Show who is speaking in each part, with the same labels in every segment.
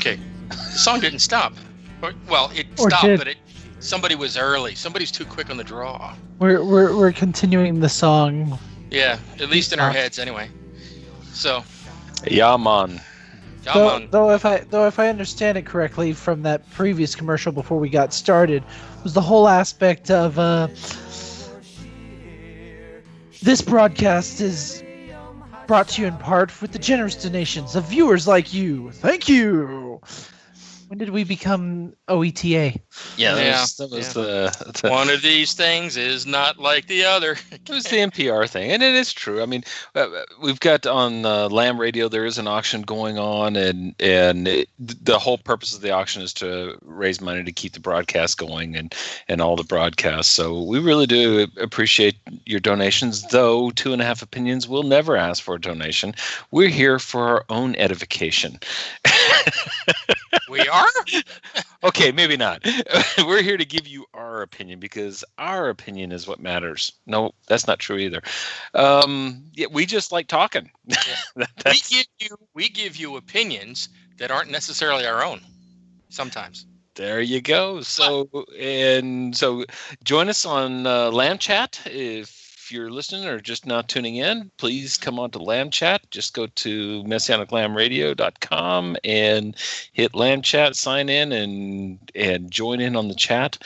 Speaker 1: Okay, the song didn't stop. Well, it stopped, but somebody was early. Somebody's too quick on the draw.
Speaker 2: We're continuing the song.
Speaker 1: Yeah, at least in our heads, anyway. So.
Speaker 3: Yeah, man.
Speaker 2: Though if I understand it correctly from that previous commercial before we got started, was the whole aspect of this broadcast is brought to you in part with the generous donations of viewers like you. Thank you. When did we become OETA?
Speaker 3: Yeah, that was the
Speaker 1: one of these things is not like the other.
Speaker 3: It was the NPR thing, and it is true. I mean, we've got on Lamb Radio, there is an auction going on, and the whole purpose of the auction is to raise money to keep the broadcast going and all the broadcasts. So we really do appreciate your donations, though 2.5 Opinions will never ask for a donation. We're here for our own edification.
Speaker 1: We are?
Speaker 3: Okay, maybe not. We're here to give you our opinion because our opinion is what matters. No, that's not true either. Yeah, we just like talking.
Speaker 1: Yeah. We give you opinions that aren't necessarily our own. Sometimes.
Speaker 3: There you go. So join us on Lamb Chat if you're listening or just not tuning in. Please come on to Lamb Chat. Just go to messianiclambradio.com and hit Lamb Chat, sign in, and join in on the chat.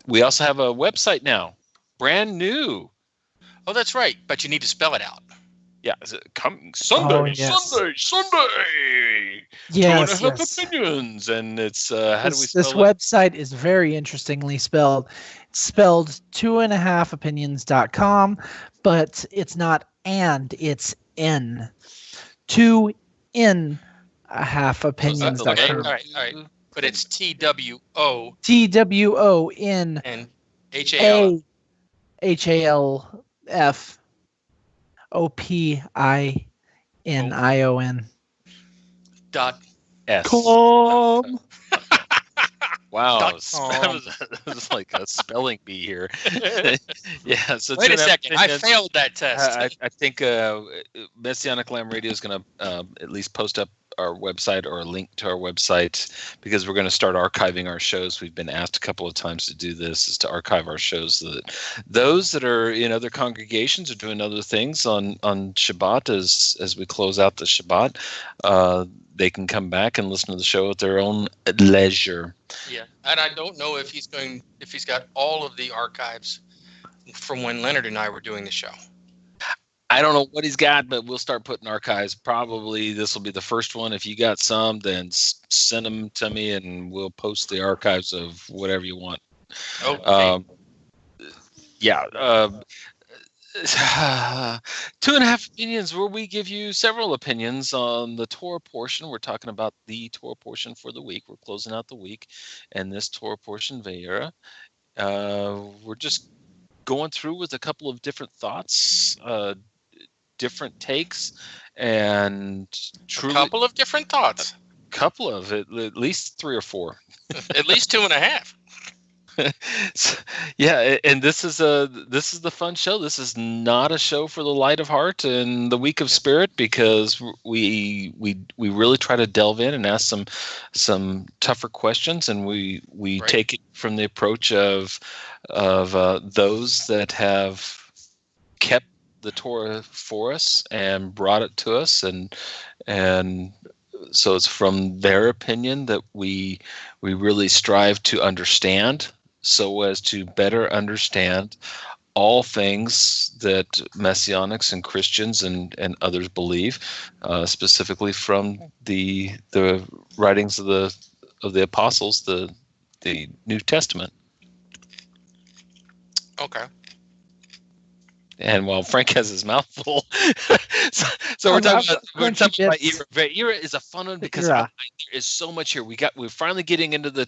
Speaker 3: We also have a website now, brand new.
Speaker 1: Oh, that's right, but you need to spell it out.
Speaker 3: Yeah, coming Sunday,
Speaker 2: Oh, yes.
Speaker 3: Sunday.
Speaker 2: Yes,
Speaker 3: 2.5
Speaker 2: yes.
Speaker 3: Opinions, and it's how do we spell
Speaker 2: This
Speaker 3: it?
Speaker 2: website is very interestingly spelled. It's spelled 2.5opinions.com, but it's not and, it's N. 2.5opinions.com.
Speaker 1: Okay, all right. But it's TWO.
Speaker 2: TWON
Speaker 1: And HAL.
Speaker 2: HALF OPINION.
Speaker 3: S.
Speaker 2: Com.
Speaker 3: Wow,
Speaker 1: .com.
Speaker 3: that was like a spelling bee here. Yeah. So
Speaker 1: Wait a
Speaker 3: 2.5
Speaker 1: second, I
Speaker 3: Opinions.
Speaker 1: failed that test.
Speaker 3: I think Messianic Lamb Radio is going to at least post up our website or a link to our website because we're going to start archiving our shows. We've been asked a couple of times to do this, is to archive our shows so that those that are in other congregations or doing other things on Shabbat as we close out the Shabbat, they can come back and listen to the show at their own leisure.
Speaker 1: Yeah, and I don't know if he's got all of the archives from when Leonard and I were doing the show.
Speaker 3: I don't know what he's got, but we'll start putting archives. Probably this will be the first one. If you got some, then send them to me, and we'll post the archives of whatever you want.
Speaker 1: Okay.
Speaker 3: Yeah. 2.5 Opinions, where we give you several opinions on the Torah portion. We're talking about the Torah portion for the week. We're closing out the week, and this Torah portion, Vayera, we're just going through with a couple of different thoughts, different takes, and truly,
Speaker 1: A couple of different thoughts.
Speaker 3: couple of at least 3 or 4.
Speaker 1: At least 2.5.
Speaker 3: So, yeah, and this is the fun show. This is not a show for the light of heart and the weak of spirit, because we really try to delve in and ask some tougher questions, and we
Speaker 1: Right.
Speaker 3: take it from the approach of those that have kept the Torah for us and brought it to us, and so it's from their opinion that we really strive to understand, so as to better understand all things that Messianics and Christians and others believe, specifically from the writings of the apostles, the New Testament.
Speaker 1: Okay.
Speaker 3: And while Frank has his mouth full, so we're talking about Ira. Ira is a fun one because there is so much here. We're finally getting into the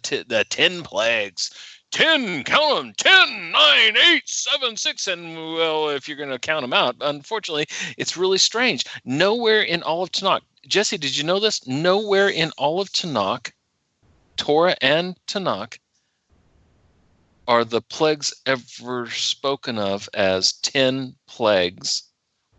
Speaker 3: 10 plagues. 10, count them, 10, 9, 8, 7, 6, and well, if you're going to count them out, unfortunately, it's really strange. Nowhere in all of Tanakh, Jesse, did you know this? Nowhere in all of Tanakh, Torah and Tanakh, are the plagues ever spoken of as 10 plagues,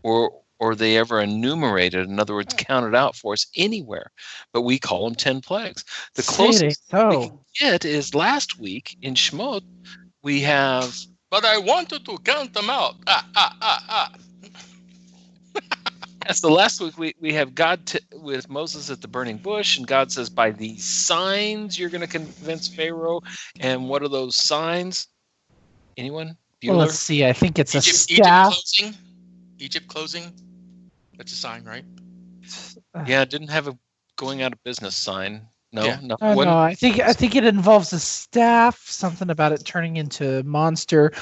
Speaker 3: or or they ever enumerated, in other words, counted out for us anywhere. But we call them 10 plagues. The closest we can get is last week in Shemot, we have...
Speaker 1: But I wanted to count them out.
Speaker 3: That's the last week we have God with Moses at the burning bush, and God says, by these signs you're going to convince Pharaoh. And what are those signs? Anyone?
Speaker 2: Well, let's see. I think it's a staff.
Speaker 1: Egypt closing. That's a sign, right?
Speaker 3: Yeah, it didn't have a going out of business sign. No,
Speaker 1: Yeah.
Speaker 3: no.
Speaker 2: No, I think it involves a staff. Something about it turning into a monster,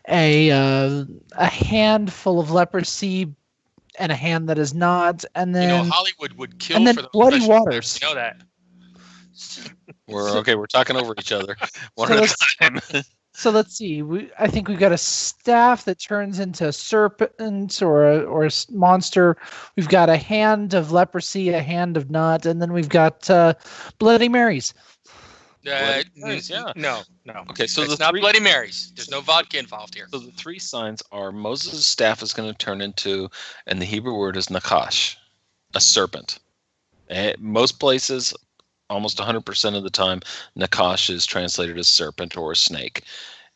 Speaker 2: a handful of leprosy, and a hand that is not, and then
Speaker 1: Hollywood would kill
Speaker 2: and then
Speaker 1: for those
Speaker 2: bloody
Speaker 1: special
Speaker 2: waters.
Speaker 1: effects. You know that.
Speaker 3: We're talking over each other. One at a time.
Speaker 2: So let's see. I think we've got a staff that turns into a serpent or a monster. We've got a hand of leprosy, a hand of not, and then we've got Bloody Marys.
Speaker 3: Marys, yeah.
Speaker 1: No.
Speaker 3: Okay, so
Speaker 1: it's not Bloody Marys. There's no vodka involved here.
Speaker 3: So the three signs are Moses' staff is going to turn into, and the Hebrew word is nakash, a serpent. Most places, almost 100% of the time, nakash is translated as serpent or a snake.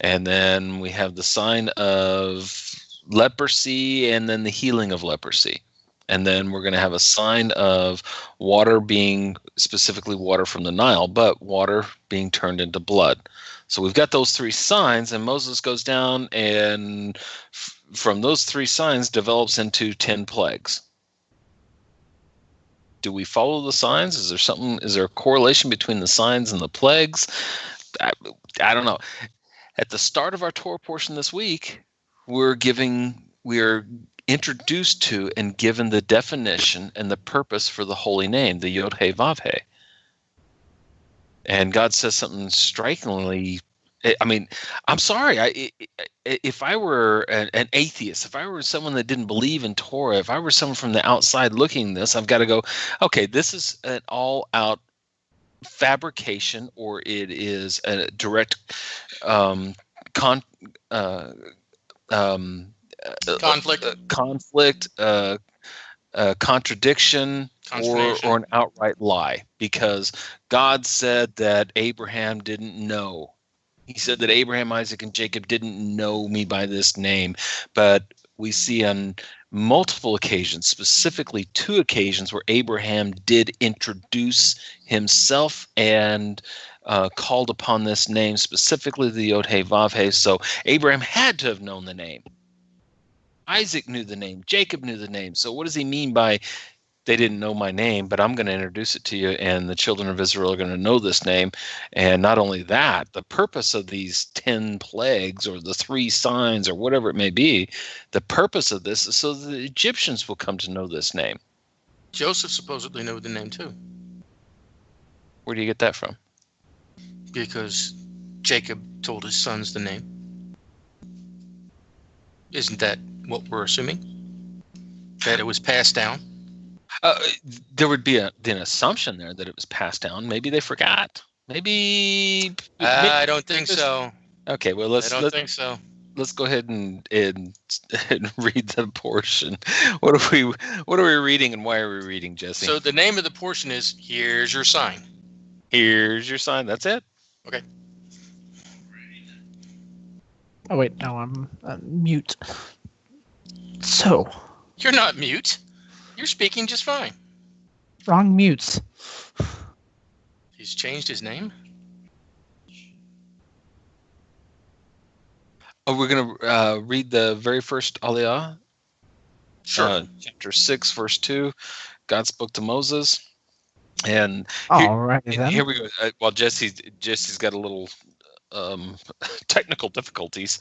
Speaker 3: And then we have the sign of leprosy and then the healing of leprosy. And then we're going to have a sign of water being, specifically water from the Nile, but water being turned into blood. So we've got those three signs, and Moses goes down and from those three signs develops into 10 plagues. Do we follow the signs? Is there a correlation between the signs and the plagues? I don't know. At the start of our Torah portion this week, we're introduced to and given the definition and the purpose for the holy name, the Yod He Vav He. And God says something strikingly. I mean, I'm sorry. If I were an atheist, if I were someone that didn't believe in Torah, if I were someone from the outside looking at this, I've got to go, okay, this is an all-out fabrication, or it is a direct conflict, contradiction, or an outright lie, because God said that Abraham didn't know. He said that Abraham, Isaac, and Jacob didn't know me by this name, but we see on multiple occasions, specifically 2 occasions, where Abraham did introduce himself and called upon this name, specifically the Yod He Vav He. So Abraham had to have known the name. Isaac knew the name. Jacob knew the name. So what does he mean by they didn't know my name, but I'm going to introduce it to you, and the children of Israel are going to know this name? And not only that, the purpose of these 10 plagues, or the 3 signs, or whatever it may be, the purpose of this is so the Egyptians will come to know this name.
Speaker 1: Joseph supposedly knew the name too.
Speaker 3: Where do you get that from?
Speaker 1: Because Jacob told his sons the name. Isn't that what we're assuming? That it was passed down?
Speaker 3: There would be an assumption there that it was passed down. Maybe they forgot. Maybe
Speaker 1: I don't think so.
Speaker 3: Okay, well let's
Speaker 1: think so.
Speaker 3: Let's go ahead and read the portion. What are we reading, and why are we reading, Jesse?
Speaker 1: So the name of the portion is "Here's Your Sign."
Speaker 3: Here's your sign. That's it.
Speaker 1: Okay.
Speaker 2: Oh wait, no, I'm mute. So
Speaker 1: you're not mute. You're speaking just fine.
Speaker 2: Wrong mutes.
Speaker 1: He's changed his name.
Speaker 3: Oh, we're going to read the very first Aliyah.
Speaker 1: Sure.
Speaker 3: Chapter 6, verse 2. God spoke to Moses. And here we go. While Jesse's got a little technical difficulties.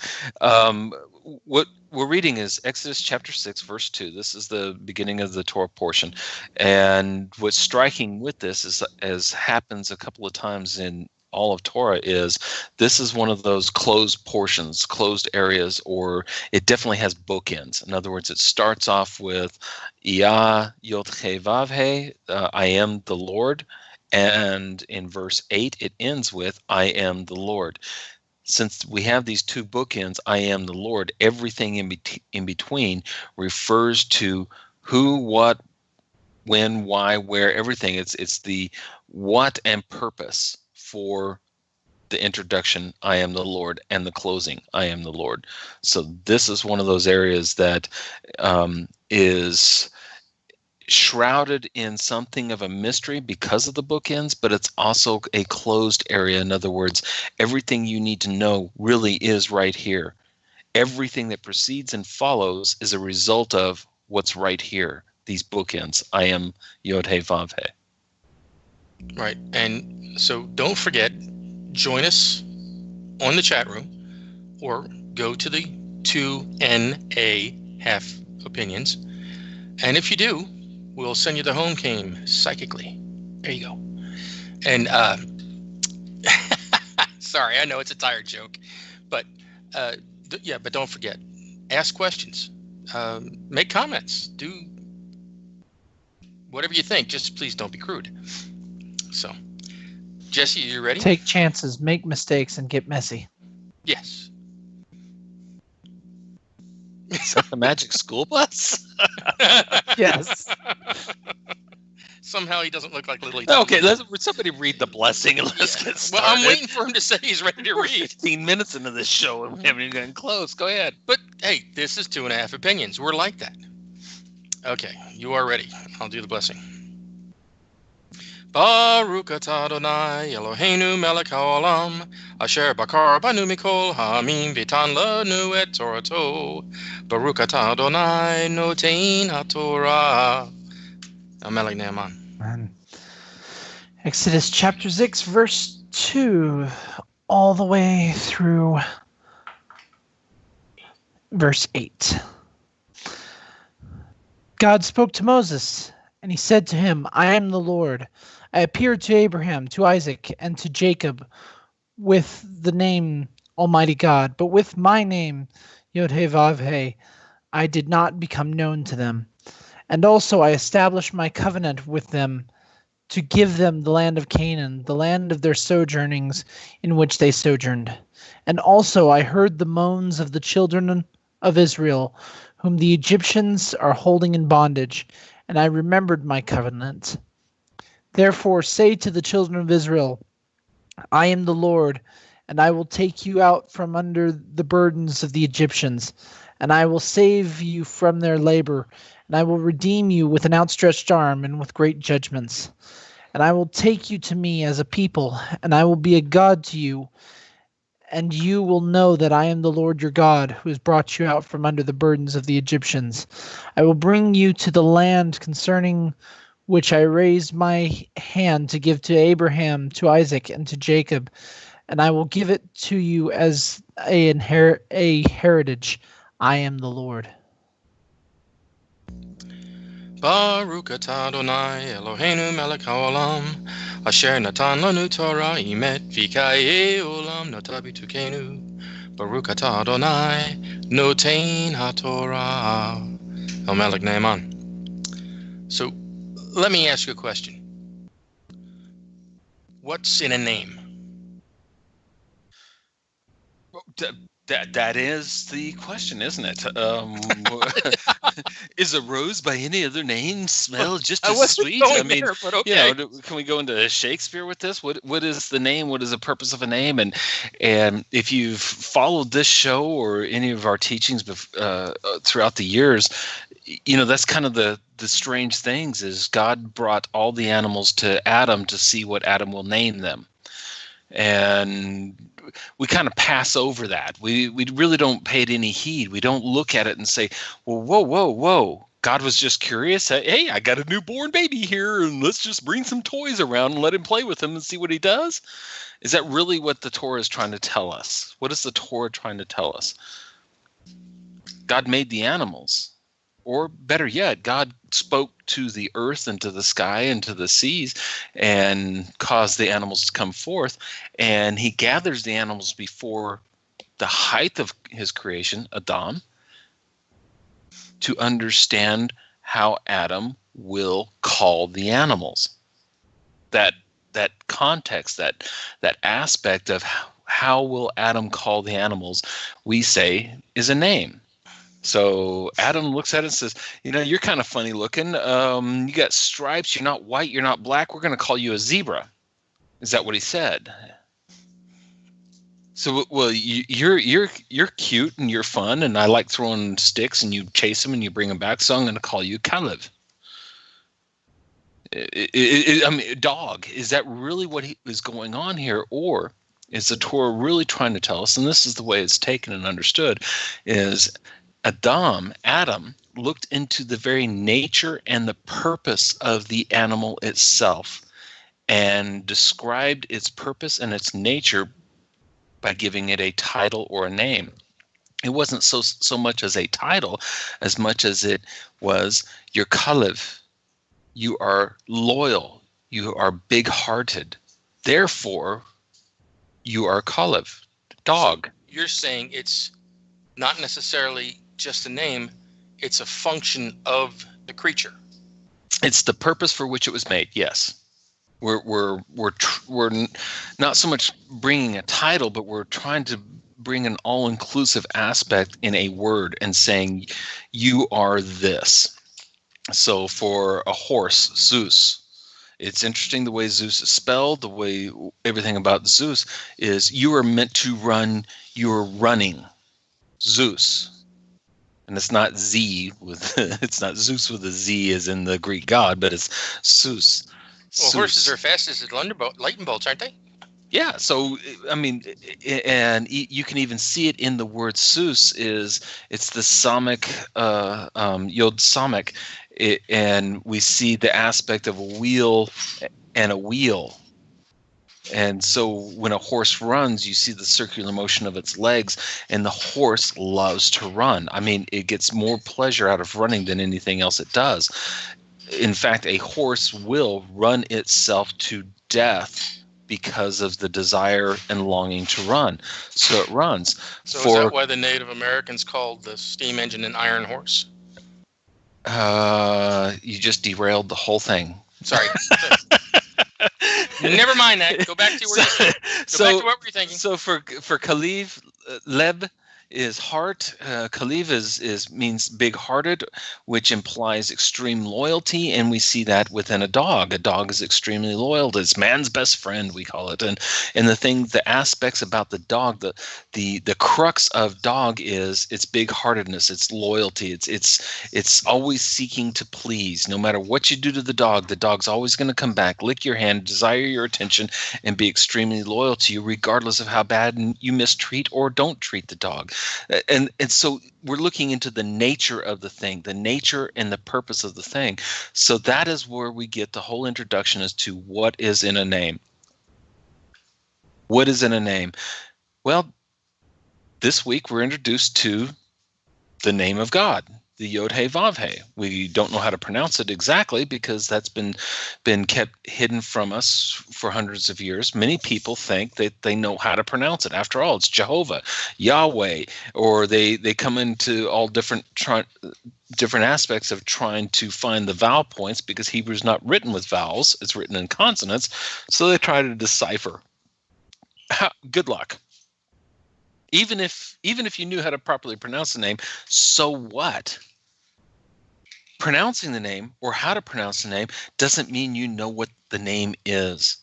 Speaker 3: What we're reading is Exodus chapter 6, verse 2. This is the beginning of the Torah portion. And what's striking with this is, as happens a couple of times in all of Torah, is this is one of those closed portions, closed areas, or it definitely has bookends. In other words, it starts off with Yah Yod He Vav He, I am the Lord. And in verse 8, it ends with, I am the Lord. Since we have these 2 bookends, I am the Lord, everything in between refers to Who, what, when, why, where, everything. It's the what and purpose for the introduction, I am the Lord, and the closing, I am the Lord. So this is one of those areas that is shrouded in something of a mystery because of the bookends, but it's also a closed area. In other words, everything you need to know really is right here. Everything that precedes and follows is a result of what's right here. These bookends. I am Yod He Vav He.
Speaker 1: Right. And so don't forget, join us on the chat room or go to the 2NA half opinions. And if you do, we'll send you the home game psychically. There you go. And sorry, I know it's a tired joke, but but don't forget, ask questions, make comments, do whatever you think. Just please don't be crude. So, Jesse, are you ready?
Speaker 2: Take chances, make mistakes, and get messy.
Speaker 1: Yes.
Speaker 3: Is that the magic school bus?
Speaker 2: Yes.
Speaker 1: Somehow he doesn't look like Lily.
Speaker 3: Okay, somebody read the blessing and let's get started.
Speaker 1: Well, I'm waiting for him to say he's ready to
Speaker 3: We're
Speaker 1: read.
Speaker 3: 15 minutes into this show and we haven't even gotten close. Go ahead.
Speaker 1: But hey, this is 2.5 opinions. We're like that. Okay, you are ready. I'll do the blessing. Baruch atah Adonai Eloheinu melech haolam asher bakar banu mikol ha'amim v'tan lanu et torato. Baruch atah Adonai notein haTorah. Amelech Ne'eman.
Speaker 2: And Exodus chapter 6, verse 2, all the way through verse 8. God spoke to Moses, and he said to him, I am the Lord. I appeared to Abraham, to Isaac, and to Jacob with the name Almighty God, but with my name, Yod He Vav He, I did not become known to them. And also I established my covenant with them to give them the land of Canaan, the land of their sojournings in which they sojourned. And also I heard the moans of the children of Israel, whom the Egyptians are holding in bondage, and I remembered my covenant. Therefore say to the children of Israel, I am the Lord, and I will take you out from under the burdens of the Egyptians, and I will save you from their labor, and I will redeem you with an outstretched arm and with great judgments. And I will take you to me as a people, and I will be a God to you, and you will know that I am the Lord your God, who has brought you out from under the burdens of the Egyptians. I will bring you to the land concerning which I raised my hand to give to Abraham, to Isaac, and to Jacob, and I will give it to you as a heritage. I am the Lord.
Speaker 1: Baruch atah Adonai Eloheinu melech haolam asher natan lanu Torah imet v'kayei olam nata b'tukenu. Baruch atah Adonai notein haTorah. Amelech Ne'eman. So, let me ask you a question. What's in a name?
Speaker 3: That is the question, isn't it? Is a rose by any other name smell just as sweet? I mean,
Speaker 1: there, but okay.
Speaker 3: Can we go into Shakespeare with this? What is the name? What is the purpose of a name? And if you've followed this show or any of our teachings throughout the years, that's kind of the strange things is God brought all the animals to Adam to see what Adam will name them. And we kind of pass over that. We really don't pay it any heed. We don't look at it and say, well, whoa. God was just curious. Hey, I got a newborn baby here, and let's just bring some toys around and let him play with them and see what he does. Is that really what the Torah is trying to tell us? What is the Torah trying to tell us? God made the animals. Or better yet, God spoke to the earth and to the sky and to the seas and caused the animals to come forth. And he gathers the animals before the height of his creation, Adam, to understand how Adam will call the animals. That context, that aspect of how will Adam call the animals, we say, is a name. So Adam looks at it and says, you're kind of funny looking. You got stripes. You're not white. You're not black. We're going to call you a zebra. Is that what he said? So, well, you're cute and you're fun, and I like throwing sticks, and you chase them and you bring them back. So I'm going to call you Caleb. I mean, dog. Is that really what is going on here, or is the Torah really trying to tell us? And this is the way it's taken and understood: is Adam looked into the very nature and the purpose of the animal itself, and described its purpose and its nature by giving it a title or a name. It wasn't so much as a title, as much as it was your Kalev. You are loyal. You are big-hearted. Therefore, you are Kalev, dog.
Speaker 1: So you're saying it's not necessarily just a name; it's a function of the creature.
Speaker 3: It's the purpose for which it was made. Yes. We're not so much bringing a title, but we're trying to bring an all-inclusive aspect in a word and saying you are this. So for a horse, Zeus, it's interesting the way Zeus is spelled, the way everything about Zeus is you are meant to run, you're running. Zeus. And it's not it's not Zeus with a Z as in the Greek god, but it's Zeus.
Speaker 1: Well, horses are fast as lightning bolts, aren't they?
Speaker 3: Yeah. So, I mean, and you can even see it in the word Zeus it's the Samic, Yod Samic, and we see the aspect of a wheel and a wheel. And so when a horse runs, you see the circular motion of its legs, and the horse loves to run. I mean, it gets more pleasure out of running than anything else it does. In fact, a horse will run itself to death because of the desire and longing to run. So it runs.
Speaker 1: So is that why the Native Americans called the steam engine an iron horse?
Speaker 3: You just derailed the whole thing.
Speaker 1: Sorry. Never mind that. Go back to back to what we're thinking.
Speaker 3: So for Kalev, Leb is heart. Kalev means big-hearted, which implies extreme loyalty, and we see that within a dog. A dog is extremely loyal. It's man's best friend, we call it. And the aspects about the dog, the crux of dog is its big-heartedness, its loyalty. It's always seeking to please. No matter what you do to the dog's always going to come back, lick your hand, desire your attention, and be extremely loyal to you, regardless of how bad you mistreat or don't treat the dog. And so we're looking into the nature of the thing, the nature and the purpose of the thing. So that is where we get the whole introduction as to what is in a name. What is in a name? Well, this week we're introduced to the name of God, the Yod He Vav He. We don't know how to pronounce it exactly because that's been kept hidden from us for hundreds of years. Many people think that they know how to pronounce it. After all, it's Jehovah, Yahweh, or they come into all different aspects of trying to find the vowel points because Hebrew is not written with vowels; it's written in consonants. So they try to decipher. Good luck. Even if you knew how to properly pronounce the name, so what? Pronouncing the name or how to pronounce the name doesn't mean you know what the name is.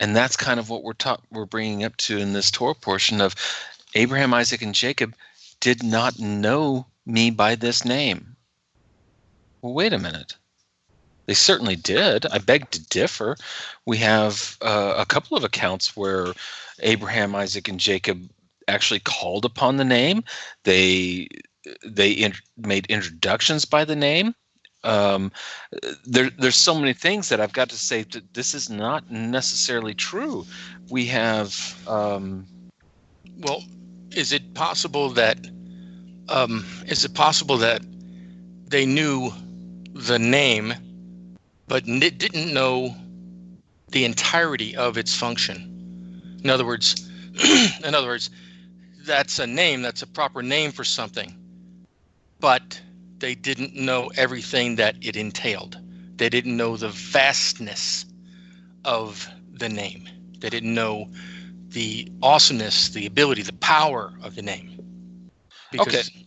Speaker 3: And that's kind of what we're bringing up to in this Torah portion of Abraham, Isaac, and Jacob did not know me by this name. Well, wait a minute. They certainly did. I beg to differ. We have a couple of accounts where Abraham, Isaac, and Jacob actually called upon the name. They made introductions by the name. There's so many things that I've got to say that this is not necessarily true. We have.
Speaker 1: Well, is it possible that they knew the name, but didn't know the entirety of its function? In other words, that's a name. That's a proper name for something. But they didn't know everything that it entailed. They didn't know the vastness of the name. They didn't know the awesomeness, the ability, the power of the name. Because,
Speaker 3: okay.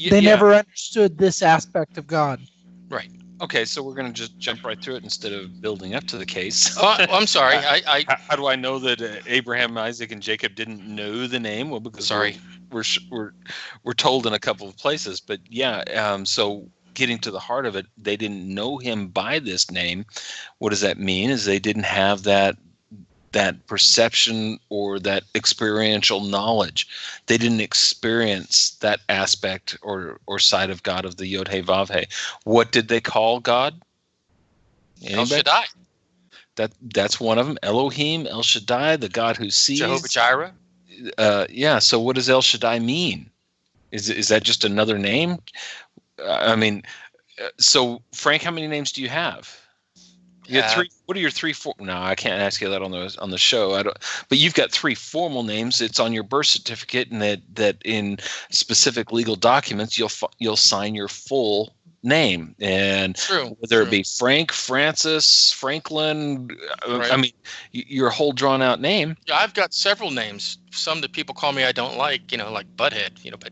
Speaker 2: They never understood this aspect of God.
Speaker 1: Right.
Speaker 3: Okay, so we're going to just jump right through it instead of building up to the case.
Speaker 1: Oh, I'm sorry.
Speaker 3: How do I know that Abraham, Isaac, and Jacob didn't know the name? Well, because we're told in a couple of places. But yeah, so getting to the heart of it, they didn't know him by this name. What does that mean? Is they didn't have that perception or that experiential knowledge. They didn't experience that aspect or side of God of the Yod He Vav He. What did they call God? Anybody?
Speaker 1: El Shaddai.
Speaker 3: That's one of them. Elohim, El Shaddai, the God who sees.
Speaker 1: Jehovah Jireh.
Speaker 3: Yeah. So what does El Shaddai mean? Is that just another name? So Frank, how many names do you have? You got three. What are your three? No, I can't ask you that on the show. I don't. But you've got three formal names. It's on your birth certificate, and that in specific legal documents, you'll sign your full name, and whether it be Frank, Francis, Franklin.
Speaker 1: Right.
Speaker 3: I mean, your whole drawn out name.
Speaker 1: Yeah, I've got several names. Some that people call me I don't like. Like Butthead. But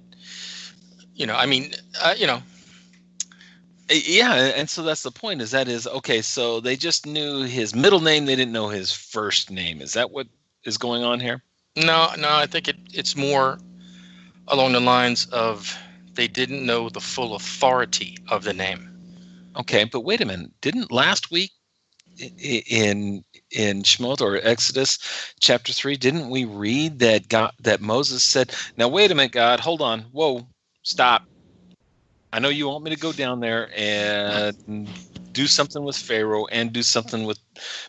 Speaker 3: Yeah, and so that's the point. Okay? So they just knew his middle name; they didn't know his first name. Is that what is going on here?
Speaker 1: No. I think it's more along the lines of they didn't know the full authority of the name.
Speaker 3: Okay, but wait a minute. Didn't last week in Shemot or Exodus chapter 3, didn't we read that Moses said, "Now wait a minute, God, hold on, whoa, stop. I know you want me to go down there and do something with Pharaoh and do something with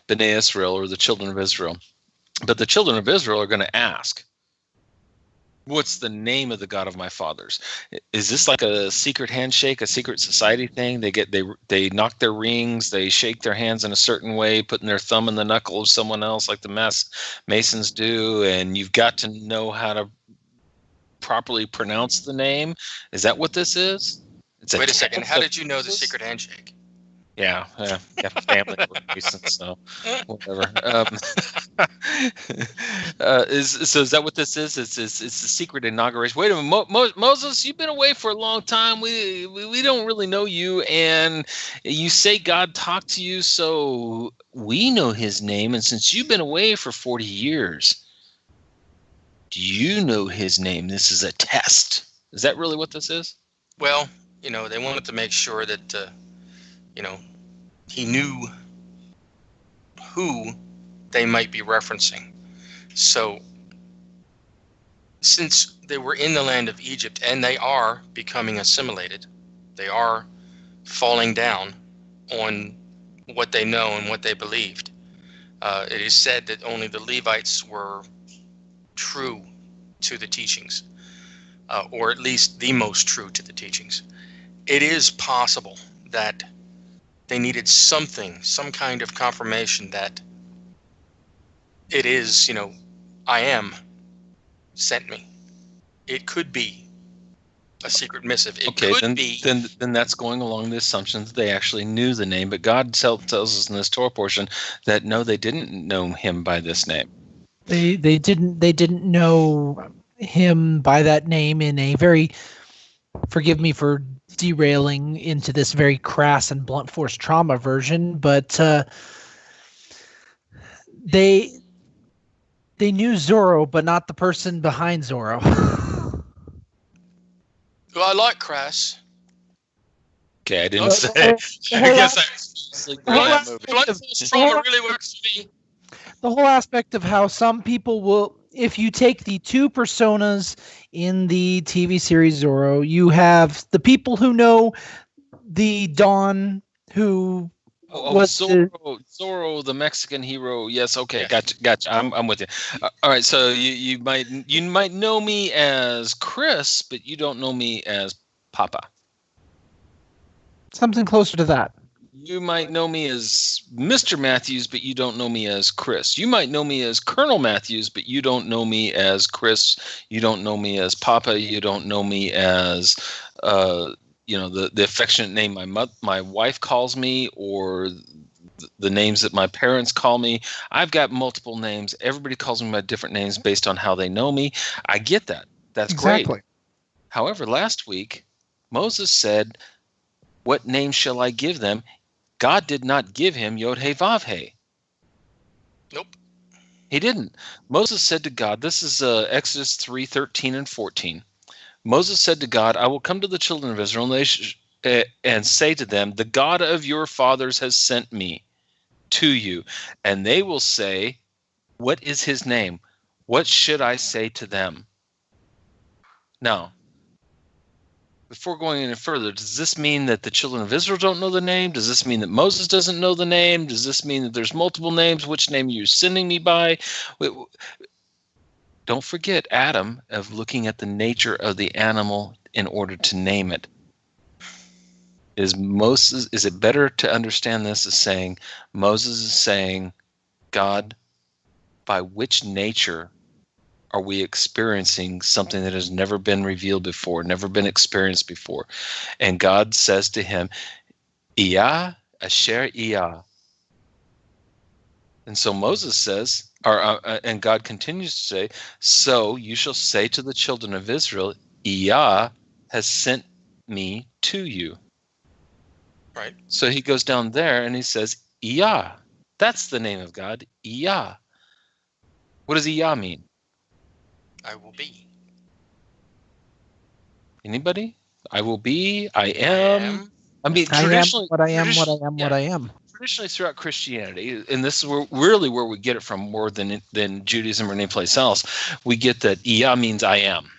Speaker 3: Bnei Israel or the children of Israel. But the children of Israel are going to ask, what's the name of the God of my fathers? Is this like a secret handshake, a secret society thing? They knock their rings, they shake their hands in a certain way, putting their thumb in the knuckle of someone else like the Masons do, and you've got to know how to properly pronounce the name. Is that what this is?
Speaker 1: Wait a second. How did you know the secret handshake?
Speaker 3: Yeah, family reasons, so whatever. Is that what this is? It's the secret inauguration. Wait a minute, Moses, you've been away for a long time. We don't really know you, and you say God talked to you, so we know His name. And since you've been away for 40 years, do you know His name? This is a test. Is that really what this is?
Speaker 1: Well, they wanted to make sure that, he knew who they might be referencing. So, since they were in the land of Egypt and they are becoming assimilated, they are falling down on what they know and what they believed. It is said that only the Levites were true to the teachings, or at least the most true to the teachings. It is possible that they needed some kind of confirmation that it is, I am sent me. It could be a secret missive. It could be.
Speaker 3: Then that's going along the assumption that they actually knew the name. But God tells us in this Torah portion that no, they didn't know him by this name.
Speaker 2: They didn't know him by that name in a very, forgive me for derailing into this very crass and blunt force trauma version, but they knew Zorro, but not the person behind Zorro.
Speaker 1: Well, I like crass.
Speaker 3: Okay, I didn't say. I guess
Speaker 1: trauma really works for me.
Speaker 2: The whole aspect of how some people will, if you take the two personas in the TV series Zorro, you have the people who know the Don who was
Speaker 3: Zorro, the Mexican hero. Yes, okay, yeah. Gotcha. I'm with you. All right, so you might know me as Chris, but you don't know me as Papa.
Speaker 2: Something closer to that.
Speaker 3: You might know me as Mr. Matthews, but you don't know me as Chris. You might know me as Colonel Matthews, but you don't know me as Chris. You don't know me as Papa. You don't know me as, the affectionate name my wife calls me, or the names that my parents call me. I've got multiple names. Everybody calls me by different names based on how they know me. I get that. That's exactly great. However, last week, Moses said, what name shall I give them? God did not give him Yod-Heh-Vav-Heh.
Speaker 1: Nope.
Speaker 3: He didn't. Moses said to God, this is Exodus 3:13 and 14. Moses said to God, I will come to the children of Israel and say to them, the God of your fathers has sent me to you. And they will say, what is his name? What should I say to them? Now, before going any further, does this mean that the children of Israel don't know the name? Does this mean that Moses doesn't know the name? Does this mean that there's multiple names? Which name are you sending me by? Don't forget Adam of looking at the nature of the animal in order to name it. Is it better to understand this as saying Moses is saying, God, by which nature are we experiencing something that has never been revealed before, never been experienced before? And God says to him, Iyah asher Iyah. And so Moses says, and God continues to say, so you shall say to the children of Israel, Iyah has sent me to you.
Speaker 1: Right.
Speaker 3: So he goes down there and he says, Iyah. That's the name of God, Iyah. What does Iyah mean?
Speaker 1: I will be.
Speaker 3: Anybody? I will be, I am. I mean,
Speaker 2: I am
Speaker 3: traditionally,
Speaker 2: what I am, what I am, what I am.
Speaker 3: traditionally throughout Christianity, and this is really where we get it from more than Judaism or any place else, we get that Iyah means I am.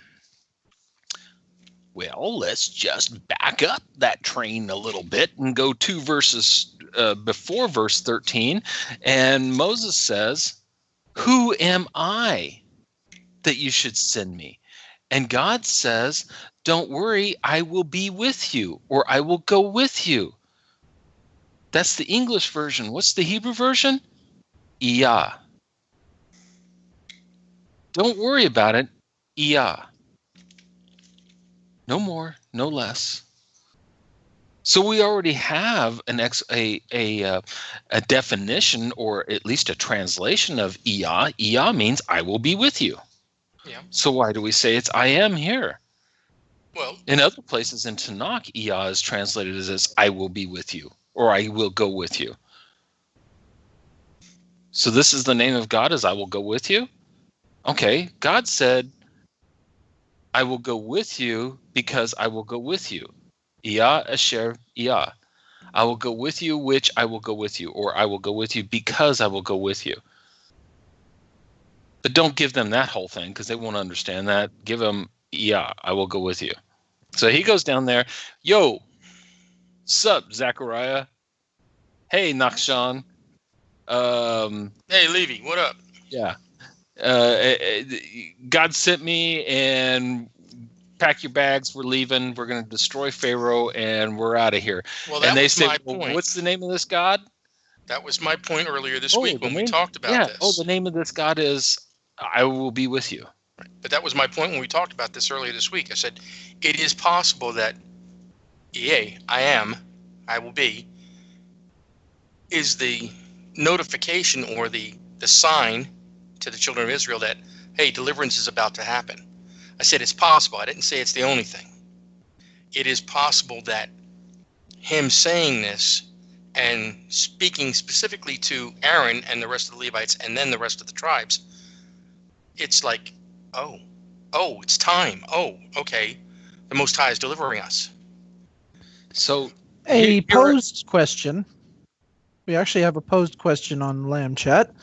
Speaker 3: Well, let's just back up that train a little bit and go 2 verses before verse 13. And Moses says, who am I that you should send me? And God says, don't worry, I will be with you, or I will go with you. That's the English version. What's the Hebrew version? Iyah. Don't worry about it. Iyah. No more, no less. So we already have a definition, or at least a translation of Iyah. Iyah means I will be with you.
Speaker 1: Yeah.
Speaker 3: So why do we say it's I am here?
Speaker 1: Well,
Speaker 3: In other places in Tanakh, Iyah is translated as I will be with you, or I will go with you. So this is the name of God, as I will go with you? Okay, God said, I will go with you because I will go with you. Iyah asher Iyah. I will go with you, which I will go with you, or I will go with you because I will go with you. But don't give them that whole thing because they won't understand that. Give them Iyah, I will go with you. So he goes down there. Yo, sup, Zachariah? Hey, Nakshan.
Speaker 1: hey, Levy, what up?
Speaker 3: Yeah. God sent me, and pack your bags. We're leaving. We're going to destroy Pharaoh, and we're out of here.
Speaker 1: Well, that
Speaker 3: and they
Speaker 1: was
Speaker 3: say,
Speaker 1: my
Speaker 3: well,
Speaker 1: point.
Speaker 3: what's the name of this God?
Speaker 1: That was my point earlier this week when we talked about
Speaker 3: yeah.
Speaker 1: this.
Speaker 3: Oh, the name of this God is I will be with you.
Speaker 1: Right. But that was my point when we talked about this earlier this week. I said, it is possible that EA, I will be, is the notification or the sign to the children of Israel that, hey, deliverance is about to happen. I said it's possible. I didn't say it's the only thing. It is possible that him saying this and speaking specifically to Aaron and the rest of the Levites and then the rest of the tribes, it's like, oh, it's time. Oh, okay. The Most High is delivering us.
Speaker 3: So
Speaker 2: A posed question. We actually have a posed question on Lamb Chat.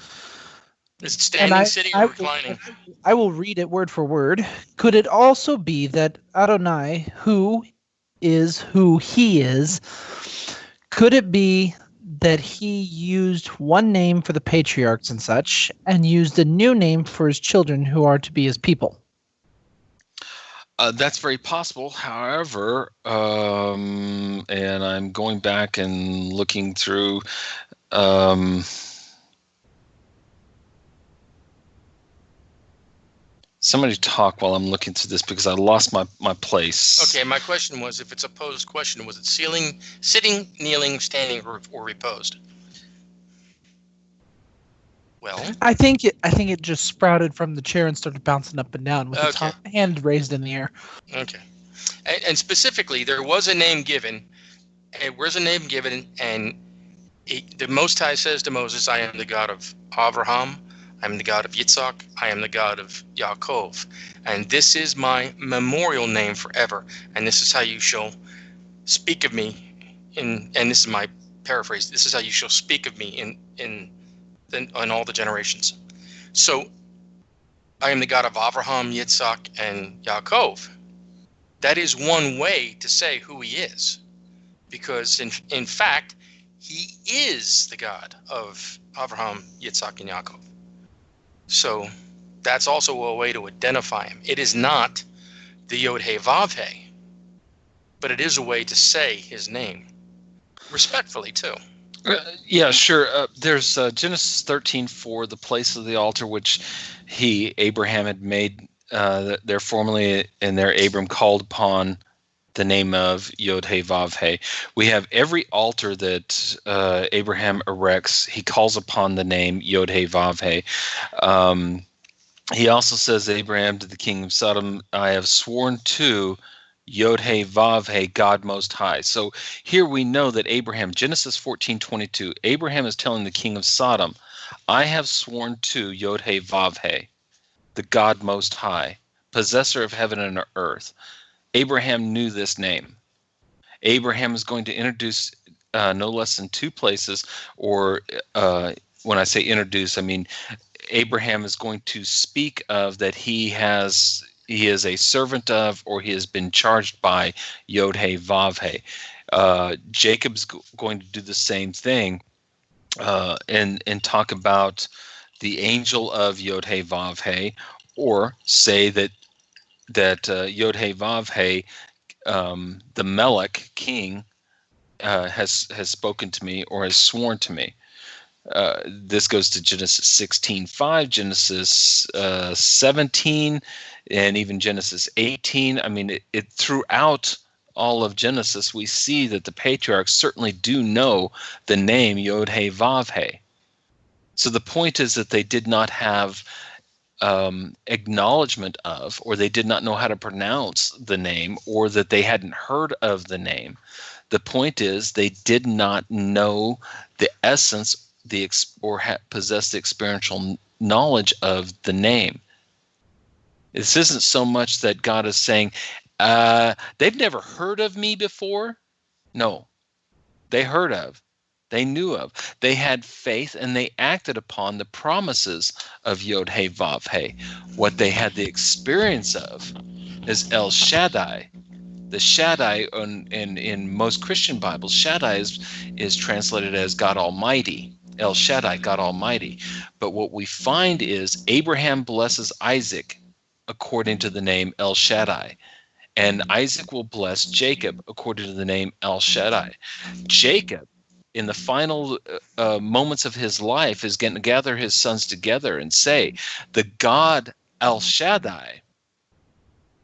Speaker 1: Is it standing, sitting, or reclining?
Speaker 2: I will read it word for word. Could it also be that Adonai, who is who he is, could it be that he used one name for the patriarchs and such, and used a new name for his children who are to be his people?
Speaker 3: That's very possible. However, and I'm going back and looking through. Somebody talk while I'm looking through this because I lost my place.
Speaker 1: Okay, my question was, if it's a posed question, was it sitting, kneeling, standing, or reposed? Well,
Speaker 2: I think it just sprouted from the chair and started bouncing up and down with its hand raised in the air.
Speaker 1: Okay. And specifically, there was a name given. And where's a name given? And the Most High says to Moses, I am the God of Abraham, I am the God of Yitzhak, I am the God of Yaakov. And this is my memorial name forever. And this is how you shall speak of me. And this is my paraphrase. This is how you shall speak of me in all the generations. So I am the God of Abraham, Yitzhak, and Yaakov. That is one way to say who he is. Because in fact, he is the God of Abraham, Yitzhak, and Yaakov. So that's also a way to identify him. It is not the Yod-Heh-Vav-Heh, but it is a way to say his name, respectfully too.
Speaker 3: Yeah, sure. There's Genesis 13:4, the place of the altar which Abraham had made there formerly, and there Abram called upon the name of Yod-Heh-Vav-Heh. We have every altar that Abraham erects, he calls upon the name Yod-Heh-Vav-Heh. He also says, Abraham to the king of Sodom, I have sworn to Yod-Heh-Vav-Heh, God Most High. So here we know that Abraham, Genesis 14:22, Abraham is telling the king of Sodom, I have sworn to Yod-Heh-Vav-Heh, the God Most High, possessor of heaven and earth. Abraham knew this name. Abraham is going to introduce no less than two places, or when I say introduce, I mean Abraham is going to speak of that he is a servant of, or he has been charged by Yod-Heh-Vav-Heh. Jacob's going to do the same thing and talk about the angel of Yod-Heh-Vav-Heh, or say that Yod-Heh-Vav-Heh, the Melech king, has spoken to me or has sworn to me. This goes to Genesis 16:5, Genesis 17, and even Genesis 18. I mean, it throughout all of Genesis, we see that the patriarchs certainly do know the name Yod-Heh-Vav-Heh. So the point is that they did not have acknowledgement of, or they did not know how to pronounce the name, or that they hadn't heard of the name. The point is they did not know the essence, possess the experiential knowledge of the name. This isn't so much that God is saying, they've never heard of me before. No, they heard of. They knew of. They had faith, and they acted upon the promises of Yod-Heh-Vav-Heh. What they had the experience of is El Shaddai. The Shaddai in most Christian Bibles, Shaddai is translated as God Almighty. El Shaddai, God Almighty. But what we find is Abraham blesses Isaac according to the name El Shaddai. And Isaac will bless Jacob according to the name El Shaddai. Jacob, in the final moments of his life, is going to gather his sons together and say, the God El Shaddai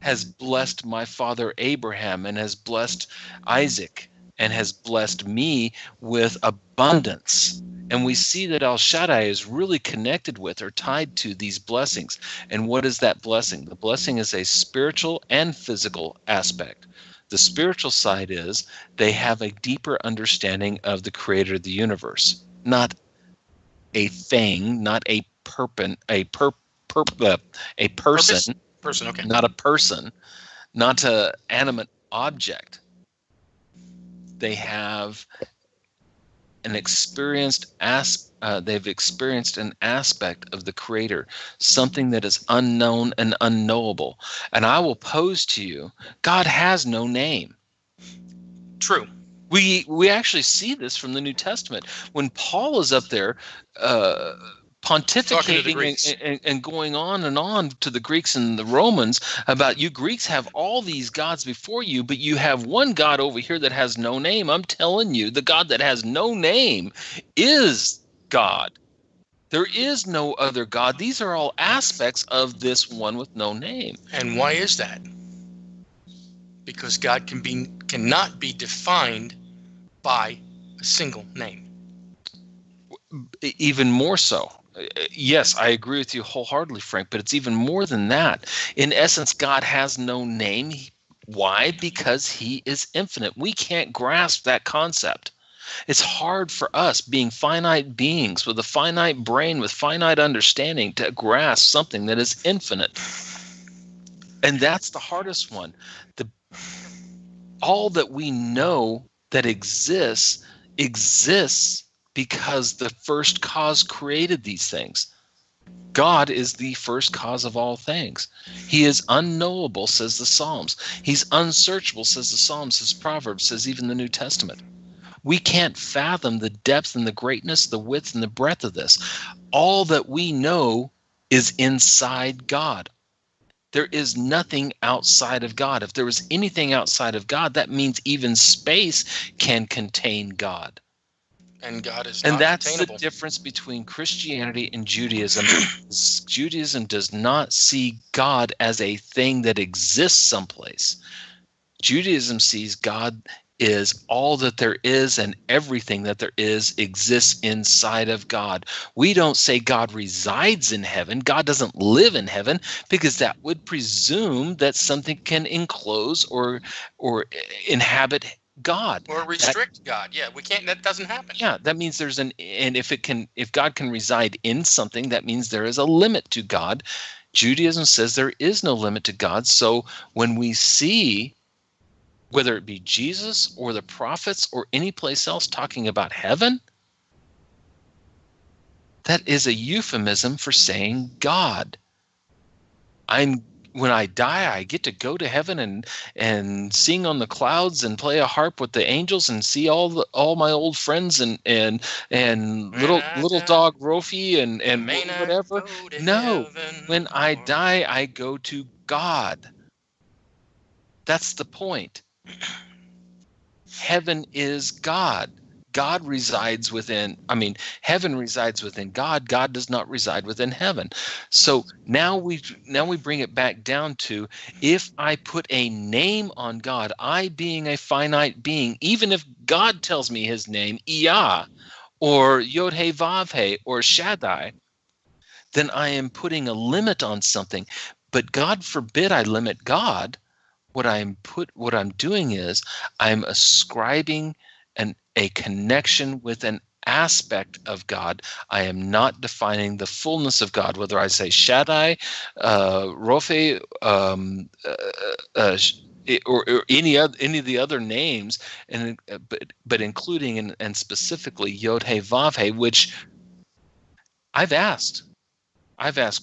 Speaker 3: has blessed my father Abraham, and has blessed Isaac, and has blessed me with abundance. And we see that El Shaddai is really connected with, or tied to, these blessings. And what is that blessing? The blessing is a spiritual and physical aspect. The spiritual side is they have a deeper understanding of the creator of the universe, not a thing, not a person,
Speaker 1: Person, okay.
Speaker 3: Not a person, not an animate object. They have they've experienced an aspect of the creator, something that is unknown and unknowable. And I will pose to you, God has no name.
Speaker 1: True.
Speaker 3: We actually see this from the New Testament. When Paul is up there pontificating and going on to the Greeks and the Romans about, you Greeks have all these gods before you, but you have one God over here that has no name. I'm telling you, the God that has no name is God. There is no other God. These are all aspects of this one with no name.
Speaker 1: And why is that? Because God cannot be defined by a single name.
Speaker 3: Even more so. Yes, I agree with you wholeheartedly, Frank, but it's even more than that. In essence, God has no name. Why? Because he is infinite. We can't grasp that concept. It's hard for us, being finite beings with a finite brain, with finite understanding, to grasp something that is infinite. And that's the hardest one. All that we know that exists because the first cause created these things. God is the first cause of all things. He is unknowable, says the Psalms. He's unsearchable, says the Psalms, says Proverbs, says even the New Testament. We can't fathom the depth and the greatness, the width and the breadth of this. All that we know is inside God. There is nothing outside of God. If there was anything outside of God, that means even space can contain God.
Speaker 1: And God is
Speaker 3: And
Speaker 1: not
Speaker 3: that's
Speaker 1: attainable.
Speaker 3: the difference between Christianity and Judaism. Judaism does not see God as a thing that exists someplace. Judaism sees God is all that there is, and everything that there is exists inside of God. We don't say God resides in heaven. God doesn't live in heaven, because that would presume that something can enclose or inhabit God.
Speaker 1: Or restrict God. Yeah, we can't. That doesn't happen.
Speaker 3: Yeah, that means there's and if God can reside in something, that means there is a limit to God. Judaism says there is no limit to God. So when we see, whether it be Jesus or the prophets or any place else talking about heaven, that is a euphemism for saying God. When I die, I get to go to heaven and sing on the clouds and play a harp with the angels and see all my old friends and little dog Rofi and whatever. No, when I die, I go to God. That's the point. Heaven is God. God resides within, heaven resides within God. God does not reside within heaven. So now we bring it back down to, if I put a name on God, I being a finite being, even if God tells me his name, Iyah, or Yod-Heh-Vav-Heh, or Shaddai, then I am putting a limit on something. But God forbid I limit God. What I'm doing is I'm ascribing a connection with an aspect of God. I am not defining the fullness of God, whether I say Shaddai, Rophe, or any of the other names, but including and specifically Yod-Heh-Vav-Heh, which I've asked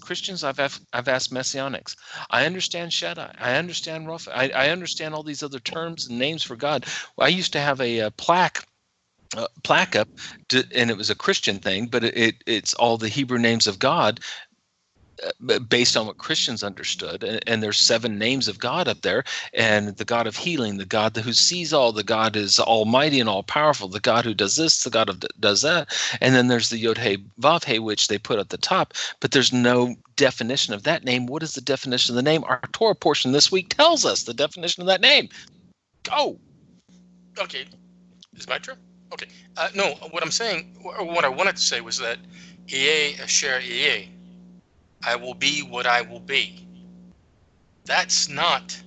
Speaker 3: Christians, I've asked Messianics. I understand Shaddai. I understand Rapha. I understand all these other terms and names for God. Well, I used to have a plaque up, and it was a Christian thing, but it's all the Hebrew names of God, based on what Christians understood. And there's 7 names of God up there, and the God of healing, the God who sees all, the God is almighty and all powerful, the God who does this, the God who does that. And then there's the Yod-Heh-Vav-Heh, which they put at the top, but there's no definition of that name. What is the definition of the name? Our Torah portion this week tells us the definition of that name. Go.
Speaker 1: Okay. Is my turn? Okay. No, what I'm saying, what I wanted to say was that Ehyeh Asher Ehyeh, I will be what I will be. That's not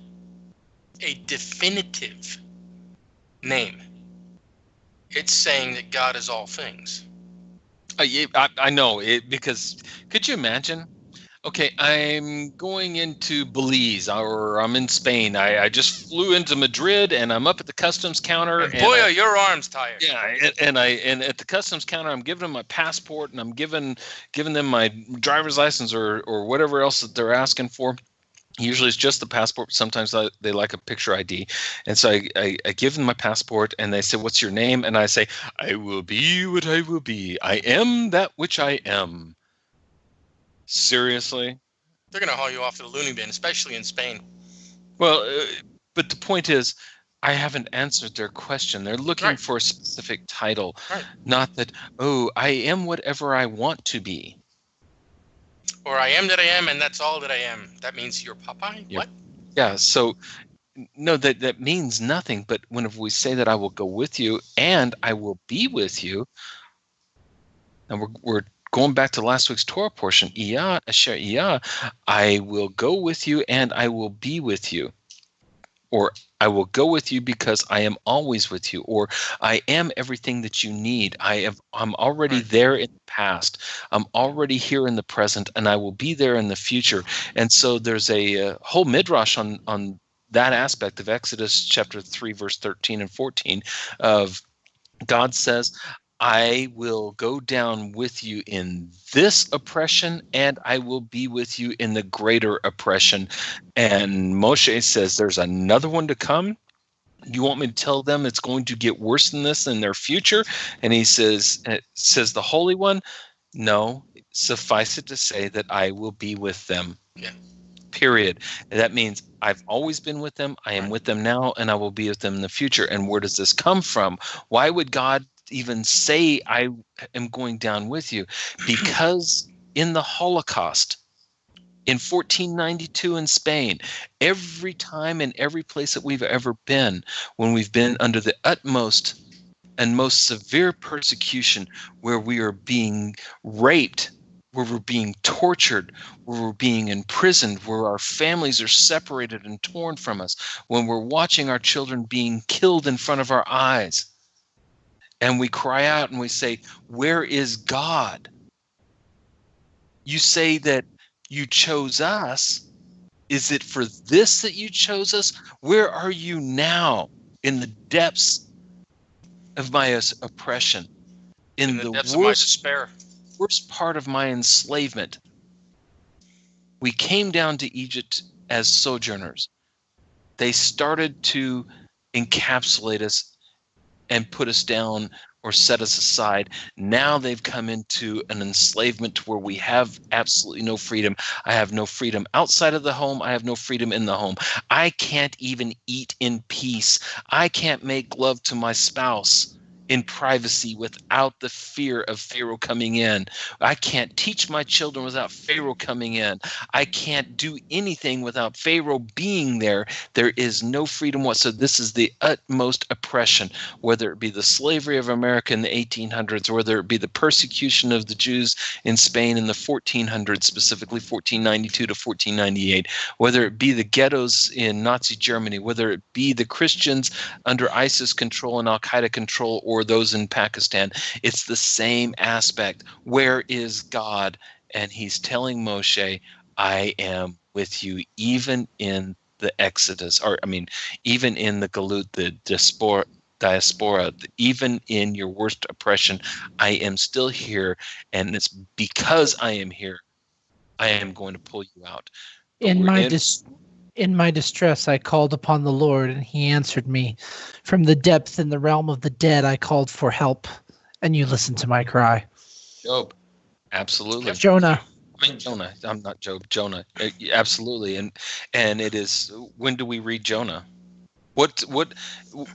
Speaker 1: a definitive name. It's saying that God is all things.
Speaker 3: I know it, because could you imagine? Okay, I'm going into Belize, or I'm in Spain. I just flew into Madrid, and I'm up at the customs counter.
Speaker 1: And boy, are your arms tired.
Speaker 3: Yeah, and at the customs counter, I'm giving them my passport, and I'm giving them my driver's license or whatever else that they're asking for. Usually it's just the passport, but sometimes they like a picture ID. And so I give them my passport, and they say, "What's your name?" And I say, "I will be what I will be. I am that which I am." Seriously?
Speaker 1: They're going to haul you off to the loony bin, especially in Spain.
Speaker 3: Well, but the point is, I haven't answered their question. They're looking for a specific title, not that, I am whatever I want to be.
Speaker 1: Or I am that I am, and that's all that I am. That means you're Popeye? What?
Speaker 3: Yeah, so, no, that means nothing. But whenever we say that I will go with you and I will be with you, and we're going back to last week's Torah portion, Ehyeh Asher Ehyeh, I will go with you and I will be with you. or I will go with you because I am always with you, or I am everything that you need. I'm already
Speaker 1: Right.
Speaker 3: there in the past. I'm already here in the present, and I will be there in the future. And so there's a whole midrash on that aspect of Exodus chapter 3, verse 13 and 14 of God says, I will go down with you in this oppression, and I will be with you in the greater oppression. And Moshe says, there's another one to come. You want me to tell them it's going to get worse than this in their future? And he says the Holy One, no, suffice it to say that I will be with them.
Speaker 1: Yeah.
Speaker 3: Period. And that means I've always been with them. I am
Speaker 1: Right.
Speaker 3: with them now, and I will be with them in the future. And where does this come from? Why would God even say, I am going down with you? Because in the Holocaust, in 1492 in Spain, every time and every place that we've ever been, when we've been under the utmost and most severe persecution, where we are being raped, where we're being tortured, where we're being imprisoned, where our families are separated and torn from us, when we're watching our children being killed in front of our eyes, and we cry out and we say, where is God? You say that you chose us. Is it for this that you chose us? Where are you now in the depths of my oppression? In
Speaker 1: the
Speaker 3: the
Speaker 1: depths of my
Speaker 3: worst
Speaker 1: despair.
Speaker 3: part of my enslavement? We came down to Egypt as sojourners. They started to encapsulate us and put us down or set us aside. Now they've come into an enslavement where we have absolutely no freedom. I have no freedom outside of the home. I have no freedom in the home. I can't even eat in peace. I can't make love to my spouse in privacy without the fear of Pharaoh coming in. I can't teach my children without Pharaoh coming in. I can't do anything without Pharaoh being there. There is no freedom whatsoever. This is the utmost oppression, whether it be the slavery of America in the 1800s, or whether it be the persecution of the Jews in Spain in the 1400s, specifically 1492 to 1498, whether it be the ghettos in Nazi Germany, whether it be the Christians under ISIS control and Al-Qaeda control, or those in Pakistan. It's the same aspect. Where is God? And he's telling Moshe, I am with you even in the Exodus, even in the Galut, the diaspora, even in your worst oppression, I am still here, and it's because I am here, I am going to pull you out. But
Speaker 2: In
Speaker 3: we're
Speaker 2: my distress, I called upon the Lord, and he answered me. From the depth in the realm of the dead, I called for help, and you listened to my cry.
Speaker 3: Job. Absolutely.
Speaker 2: Jonah.
Speaker 3: Jonah. I'm not Job. Jonah. Absolutely. And it is. When do we read Jonah? What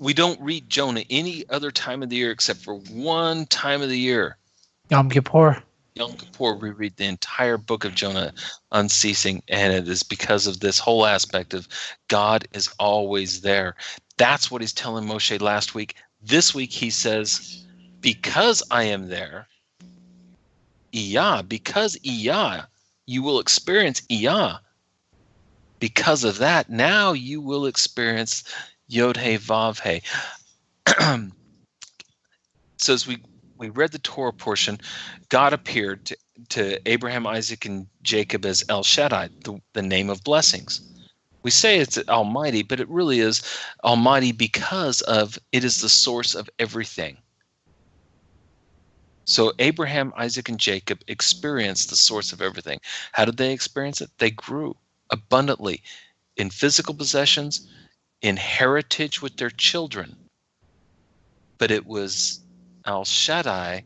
Speaker 3: we don't read Jonah any other time of the year except for one time of the year.
Speaker 2: Yom Kippur.
Speaker 3: Yom Kippur, we read the entire book of Jonah unceasing, and it is because of this whole aspect of God is always there. That's what he's telling Moshe last week. This week he says, because I am there, because you will experience because of that, now you will experience Yod He Vav He. So as we read the Torah portion, God appeared to Abraham, Isaac, and Jacob as El Shaddai, the name of blessings. We say it's Almighty, but it really is Almighty because of it is the source of everything. So Abraham, Isaac, and Jacob experienced the source of everything. How did they experience it? They grew abundantly in physical possessions, in heritage with their children. But it was El Shaddai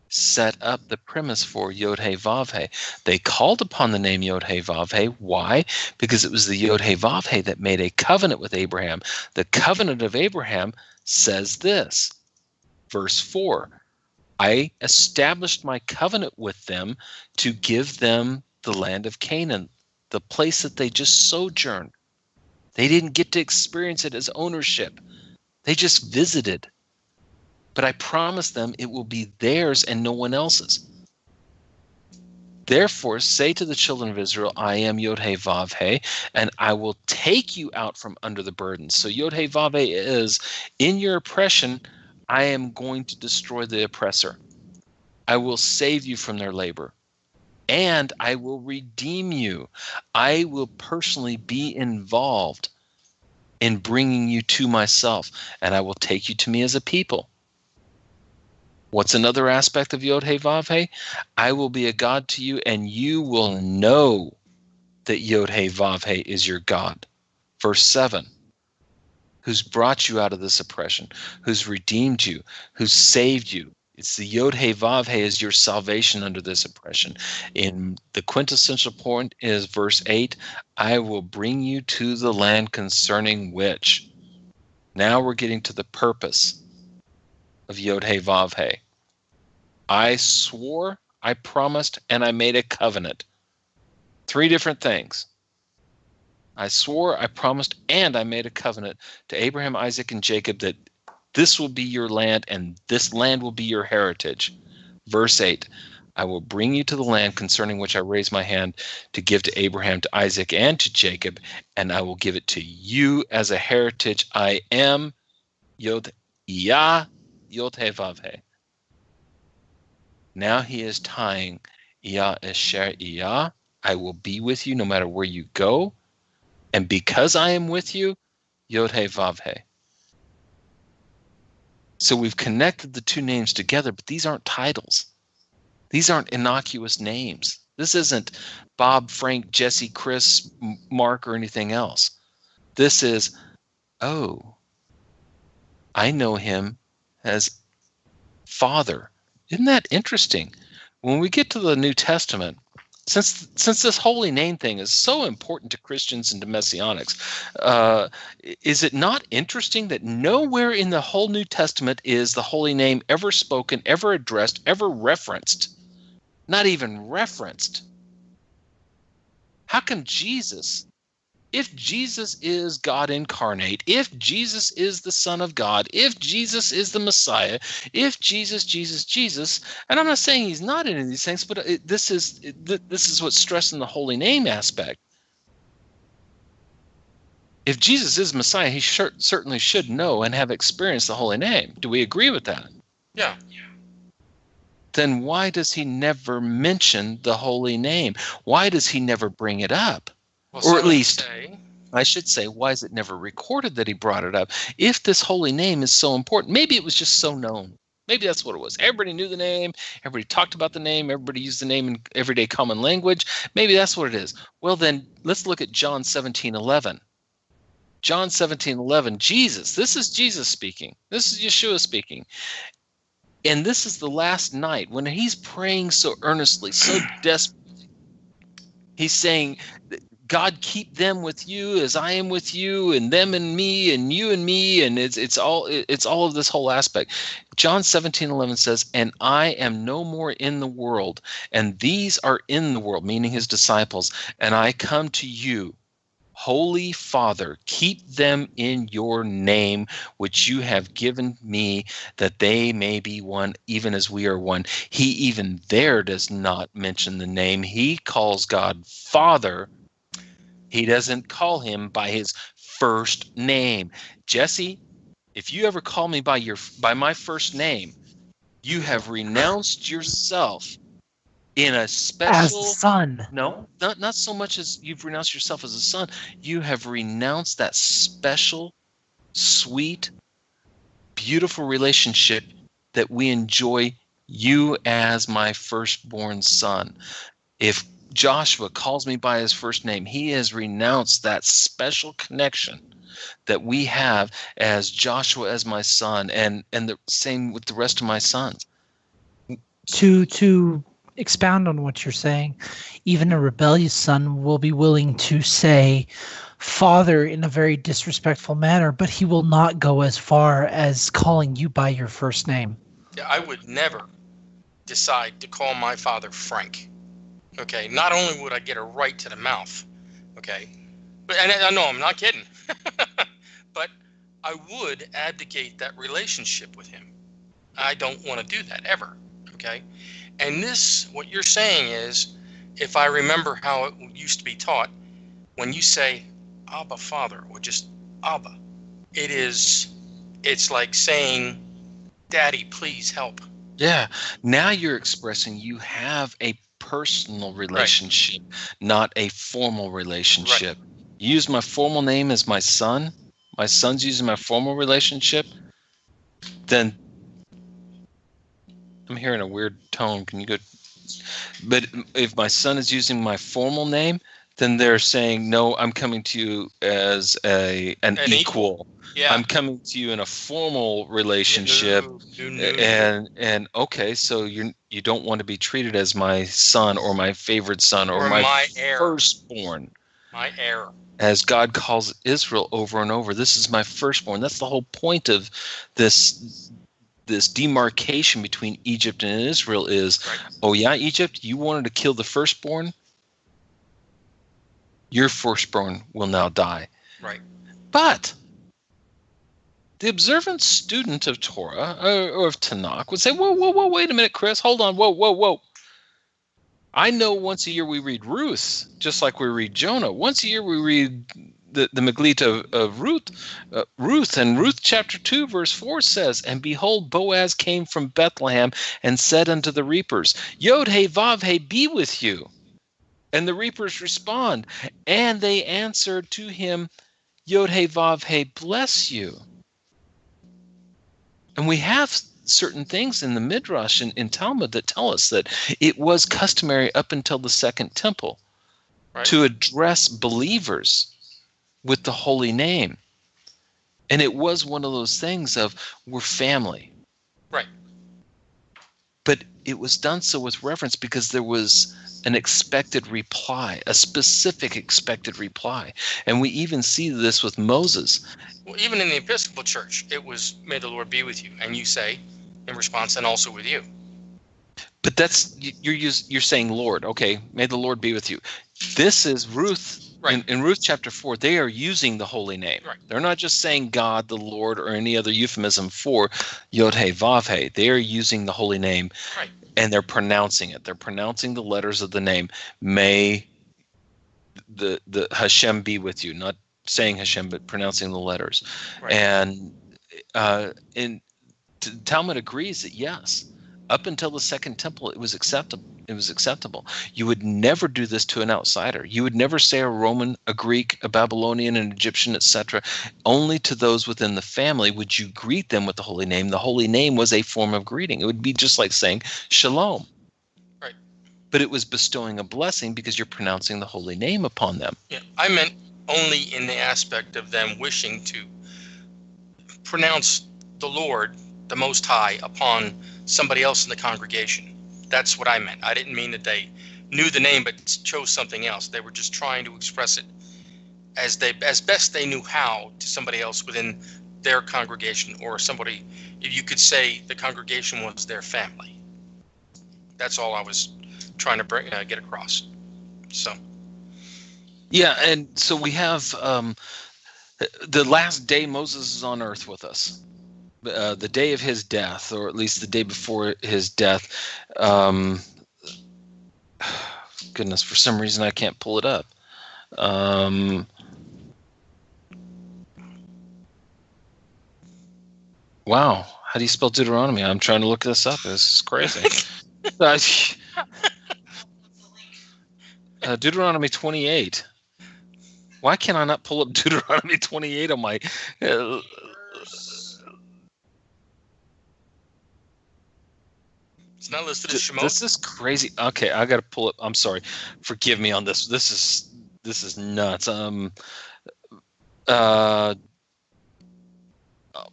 Speaker 3: set up the premise for Yod He Vav He. They called upon the name Yod He Vav He. Why? Because it was the Yod He Vav He that made a covenant with Abraham. The covenant of Abraham says this, verse 4, I established my covenant with them to give them the land of Canaan, the place that they just sojourned. They didn't get to experience it as ownership. They just visited. But I promised them it will be theirs and no one else's. Therefore, say to the children of Israel, I am Yod-Heh Vav-Heh, and I will take you out from under the burden. So Yod-Heh Vav-Heh is, in your oppression, I am going to destroy the oppressor. I will save you from their labor, and I will redeem you. I will personally be involved in bringing you to myself, and I will take you to me as a people. What's another aspect of Yod-Heh Vav-Heh? I will be a God to you, and you will know that Yod-Heh Vav-Heh is your God. Verse 7, who's brought you out of this oppression, who's redeemed you, who's saved you. It's the Yod-Heh Vav-Heh is your salvation under this oppression. In the quintessential point is verse 8, I will bring you to the land concerning which. Now we're getting to the purpose of Yod-Heh Vav-Heh. I swore, I promised, and I made a covenant. 3 different things. I swore, I promised, and I made a covenant to Abraham, Isaac, and Jacob that this will be your land and this land will be your heritage. Verse 8, I will bring you to the land concerning which I raise my hand to give to Abraham, to Isaac, and to Jacob, and I will give it to you as a heritage. I am Yod-Heh Vav-Heh. Now he is tying Yah Esher Yah. I will be with you no matter where you go. And because I am with you, Yod-Heh Vav-Heh. So we've connected the 2 names together, but these aren't titles. These aren't innocuous names. This isn't Bob, Frank, Jesse, Chris, Mark, or anything else. This is, oh, I know him as Father. Isn't that interesting? When we get to the New Testament, since this holy name thing is so important to Christians and to Messianics, is it not interesting that nowhere in the whole New Testament is the holy name ever spoken, ever addressed, ever referenced? Not even referenced. How come Jesus, if Jesus is God incarnate, if Jesus is the Son of God, if Jesus is the Messiah, if Jesus, and I'm not saying he's not in any of these things, but this is what's stressed in the holy name aspect. If Jesus is Messiah, he certainly should know and have experienced the holy name. Do we agree with that?
Speaker 1: Yeah.
Speaker 3: Then why does he never mention the holy name? Why does he never bring it up?
Speaker 1: Well,
Speaker 3: Or at least, I should say, why is it never recorded that he brought it up? If this holy name is so important, maybe it was just so known. Maybe that's what it was. Everybody knew the name. Everybody talked about the name. Everybody used the name in everyday common language. Maybe that's what it is. Well, then let's look at John 17:11. John 17:11, Jesus. This is Jesus speaking. This is Yeshua speaking. And this is the last night when he's praying so earnestly, so desperately. He's saying, God, keep them with you as I am with you, and them and me, and you and me, and it's all of this whole aspect. John 17:11 says, and I am no more in the world, and these are in the world, meaning his disciples, and I come to you. Holy Father, keep them in your name, which you have given me, that they may be one, even as we are one. He even there does not mention the name. He calls God Father. He doesn't call him by his first name. Jesse, if you ever call me by my first name, you have renounced yourself in a special
Speaker 2: as the son.
Speaker 3: No, not so much as you've renounced yourself as a son. You have renounced that special, sweet, beautiful relationship that we enjoy, you as my firstborn son. If Joshua calls me by his first name, he has renounced that special connection that we have as Joshua as my son, and the same with the rest of my sons.
Speaker 2: To expound on what you're saying, even a rebellious son will be willing to say Father in a very disrespectful manner, but he will not go as far as calling you by your first name.
Speaker 1: I would never decide to call my father Frank. Okay, not only would I get a right to the mouth, okay, but and I know I'm not kidding, but I would abdicate that relationship with him. I don't want to do that ever, okay? And this, what you're saying is, if I remember how it used to be taught, when you say Abba Father or just Abba, it's like saying, Daddy, please help.
Speaker 3: Yeah. Now you're expressing you have a personal relationship, not a formal relationship. You use my formal name as my son. My son's using my formal relationship. Then I'm hearing a weird tone. Can you go? But if my son is using my formal name, then they're saying, no, I'm coming to you as an equal.
Speaker 1: Yeah.
Speaker 3: I'm coming to you in a formal relationship. And okay, so you don't want to be treated as my son or my favorite son or my
Speaker 1: heir.
Speaker 3: Firstborn.
Speaker 1: My heir.
Speaker 3: As God calls Israel over and over, this is my firstborn. That's the whole point of this demarcation between Egypt and Israel is, oh yeah, Egypt, you wanted to kill the firstborn? Your firstborn will now die.
Speaker 1: Right.
Speaker 3: But the observant student of Torah or of Tanakh would say, whoa, wait a minute, Chris, hold on, whoa. I know once a year we read Ruth, just like we read Jonah. Once a year we read the Megillah of Ruth. Ruth, and Ruth chapter 2 verse 4 says, and behold, Boaz came from Bethlehem and said unto the reapers, Yod he vav he, be with you. And the reapers respond, and they answered to him, Yod he vav he, bless you. And we have certain things in the Midrash and in Talmud that tell us that it was customary up until the Second Temple to address believers with the holy name. And it was one of those things of, we're family.
Speaker 1: Right.
Speaker 3: But it was done so with reverence because there was an expected reply, a specific expected reply. And we even see this with Moses.
Speaker 1: Well, even in the Episcopal Church, it was, may the Lord be with you. And you say, in response, and also with you.
Speaker 3: But that's, you're saying Lord. Okay, may the Lord be with you. This is Ruth. In Ruth chapter 4, they are using the holy name.
Speaker 1: Right.
Speaker 3: They're not just saying God, the Lord, or any other euphemism for Yod He Vav He. They are using the holy name, and they're pronouncing it. They're pronouncing the letters of the name. May the Hashem be with you. Not saying Hashem, but pronouncing the letters. Right. And Talmud agrees that yes, up until the Second Temple, it was acceptable. You would never do this to an outsider. You would never say a Roman, a Greek, a Babylonian, an Egyptian, etc. Only to those within the family would you greet them with the holy name. The holy name was a form of greeting. It would be just like saying shalom.
Speaker 1: Right.
Speaker 3: But it was bestowing a blessing because you're pronouncing the holy name upon them.
Speaker 1: Yeah, I meant only in the aspect of them wishing to pronounce the Lord, the Most High, upon somebody else in the congregation. That's what I meant. I didn't mean that they knew the name but chose something else. They were just trying to express it as best they knew how to somebody else within their congregation, or somebody, if you could say the congregation was their family. That's all I was trying to get across. So.
Speaker 3: Yeah, and so we have the last day Moses is on earth with us. The day of his death, or at least the day before his death. Goodness, for some reason I can't pull it up. Wow, how do you spell Deuteronomy? I'm trying to look this up. This is crazy. Deuteronomy 28. Why can I not pull up Deuteronomy 28 on my...
Speaker 1: It's not listed as Shemot.
Speaker 3: This is crazy. Okay, I got to pull it. I'm sorry. Forgive me on this. This is nuts. I'll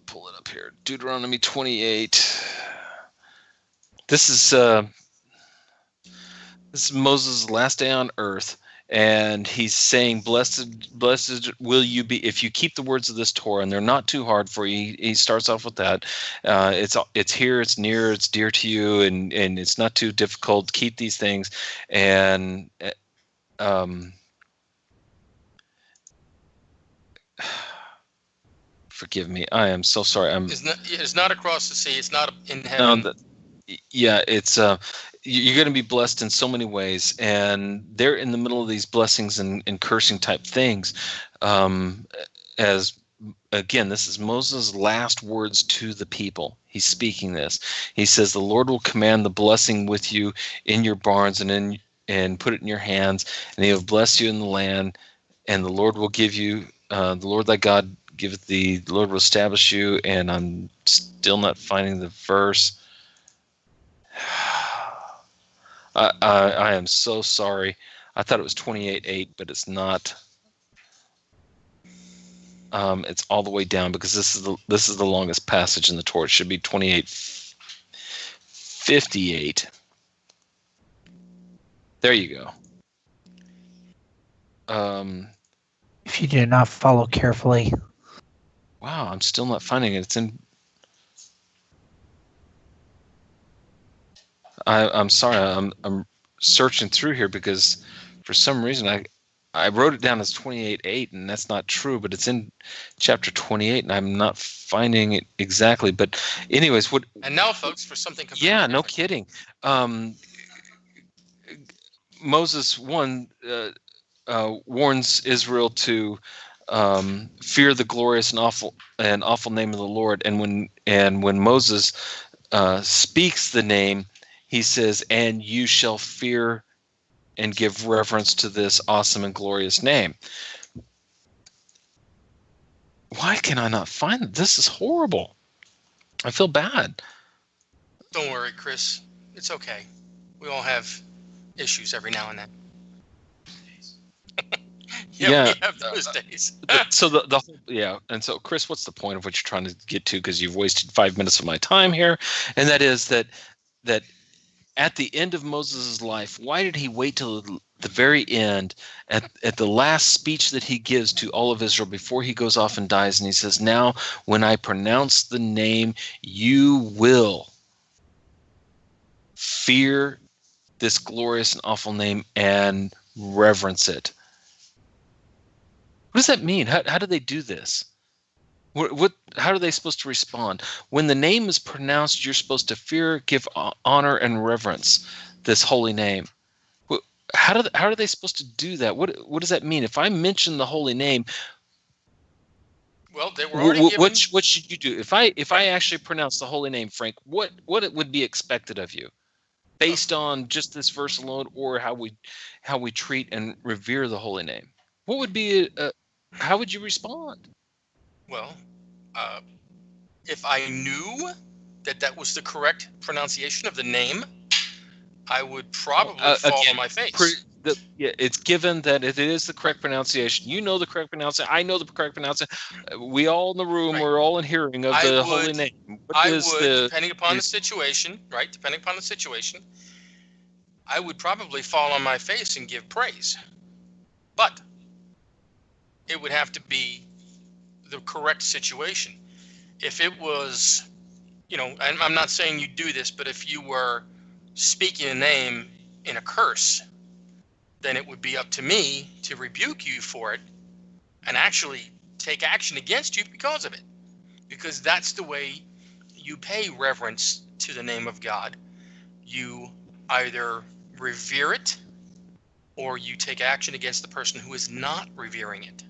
Speaker 3: pull it up here. Deuteronomy 28. This is Moses' last day on earth. And he's saying, blessed will you be if you keep the words of this Torah, and they're not too hard for you. He starts off with that. It's here, it's near, it's dear to you, and it's not too difficult. Keep these things. And forgive me. I am so sorry.
Speaker 1: It's not across the sea. It's not in heaven.
Speaker 3: Yeah, it's you're going to be blessed in so many ways, and they're in the middle of these blessings and cursing type things. As again, this is Moses' last words to the people. He's speaking this. He says, "The Lord will command the blessing with you in your barns and put it in your hands, and He will bless you in the land, and the Lord will give you the Lord thy God giveth thee. The Lord will establish you." And I'm still not finding the verse. I am so sorry. I thought it was 28:8, but it's not. It's all the way down because this is the longest passage in the Torah. It should be 28:58. There you go.
Speaker 2: If you do not follow carefully.
Speaker 3: Wow, I'm still not finding it. It's in. I'm sorry. I'm searching through here because for some reason I wrote it down as 28:8, and that's not true. But it's in chapter 28, and I'm not finding it exactly. But anyways, what?
Speaker 1: And now, folks, for something completely
Speaker 3: Yeah, no
Speaker 1: different.
Speaker 3: kidding. Moses warns Israel to fear the glorious and awful name of the Lord. And when Moses speaks the name, he says, "And you shall fear and give reverence to this awesome and glorious name." Why can I not find it? This is horrible. I feel bad.
Speaker 1: Don't worry, Chris. It's okay. We all have issues every now and then.
Speaker 3: Yeah.
Speaker 1: We have those days.
Speaker 3: So the whole, yeah. And so, Chris, what's the point of what you're trying to get to? Because you've wasted 5 minutes of my time here, and that is that at the end of Moses' life, why did he wait till the very end, at the last speech that he gives to all of Israel before he goes off and dies? And he says, "Now, when I pronounce the name, you will fear this glorious and awful name and reverence it." What does that mean? How do they do this? How are they supposed to respond? When the name is pronounced, you're supposed to fear, give honor, and reverence this holy name. How are they supposed to do that? What does that mean? If I mention the holy name,
Speaker 1: well, they were already given.
Speaker 3: What should you do? If I actually pronounce the holy name, Frank, what it would be expected of you, based on just this verse alone, or how we treat and revere the holy name? What would be how would you respond?
Speaker 1: Well, if I knew that was the correct pronunciation of the name, I would probably fall on my face.
Speaker 3: It's given that it is the correct pronunciation. You know the correct pronunciation. I know the correct pronunciation. We all in the room,
Speaker 1: Right.
Speaker 3: We're all in hearing of the holy name.
Speaker 1: Depending upon the situation, right? Depending upon the situation, I would probably fall on my face and give praise. But it would have to be the correct situation. If it was, and I'm not saying you do this, but if you were speaking a name in a curse, then it would be up to me to rebuke you for it and actually take action against you because of it. Because that's the way you pay reverence to the name of God. You either revere it or you take action against the person who is not revering it.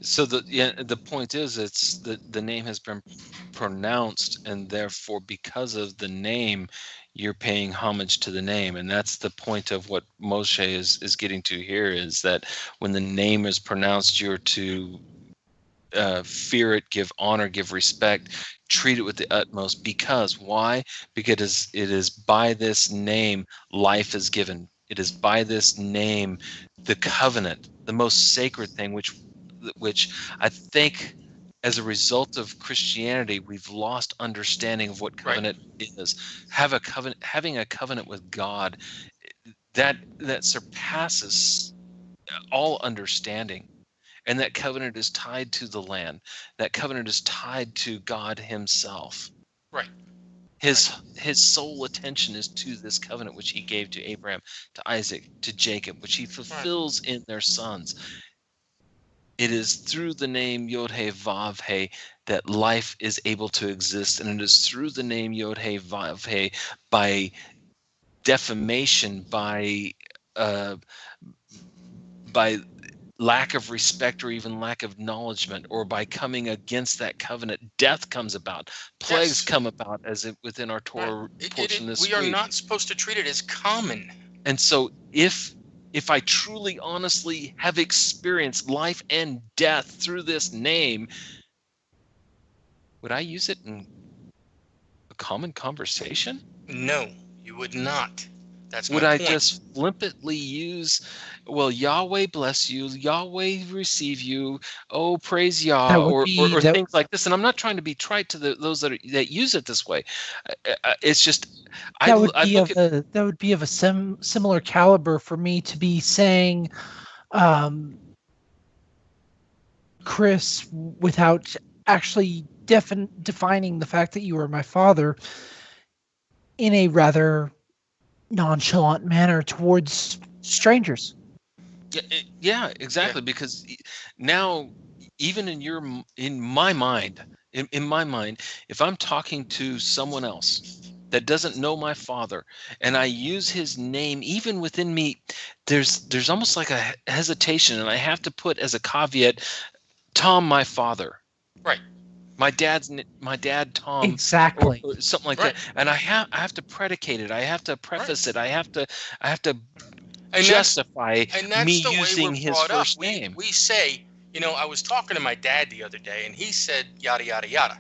Speaker 3: So the point is, it's the name has been pronounced, and therefore, because of the name, you're paying homage to the name, and that's the point of what Moshe is getting to here. Is that when the name is pronounced, you're to fear it, give honor, give respect, treat it with the utmost. Because why? Because it is by this name life is given. It is by this name the covenant, the most sacred thing, which I think as a result of Christianity, we've lost understanding of what covenant is. Having a covenant with God that surpasses all understanding. And that covenant is tied to the land. That covenant is tied to God himself.
Speaker 1: Right.
Speaker 3: His sole attention is to this covenant which he gave to Abraham, to Isaac, to Jacob, which he fulfills in their sons. It is through the name Yod-He Vav-He that life is able to exist, and it is through the name Yod-He Vav-He, by defamation, uh, by lack of respect or even lack of acknowledgement, or by coming against that covenant, death comes about, plagues come about, as within our Torah portion this week.
Speaker 1: We are not supposed to treat it as common.
Speaker 3: And so if I truly, honestly have experienced life and death through this name, would I use it in a common conversation?
Speaker 1: No, you would not. That's my
Speaker 3: Would I
Speaker 1: point.
Speaker 3: just flippantly use, well, Yahweh bless you, Yahweh receive you, oh, praise Yah, or things like this? And I'm not trying to be trite to those that use it this way. It's just,
Speaker 2: that would be of a similar caliber for me to be saying, Chris, without actually defining the fact that you are my father in a rather nonchalant manner towards strangers.
Speaker 3: Yeah, exactly. Yeah. Because now, even in my mind, if I'm talking to someone else that doesn't know my father, and I use his name, even within me, there's almost like a hesitation, and I have to put as a caveat, Tom, my father.
Speaker 1: Right.
Speaker 3: My dad, Tom,
Speaker 2: exactly,
Speaker 3: or something like that, and I have to predicate it. I have to preface it. I have to justify me using his first name.
Speaker 1: We say, I was talking to my dad the other day, and he said yada yada yada,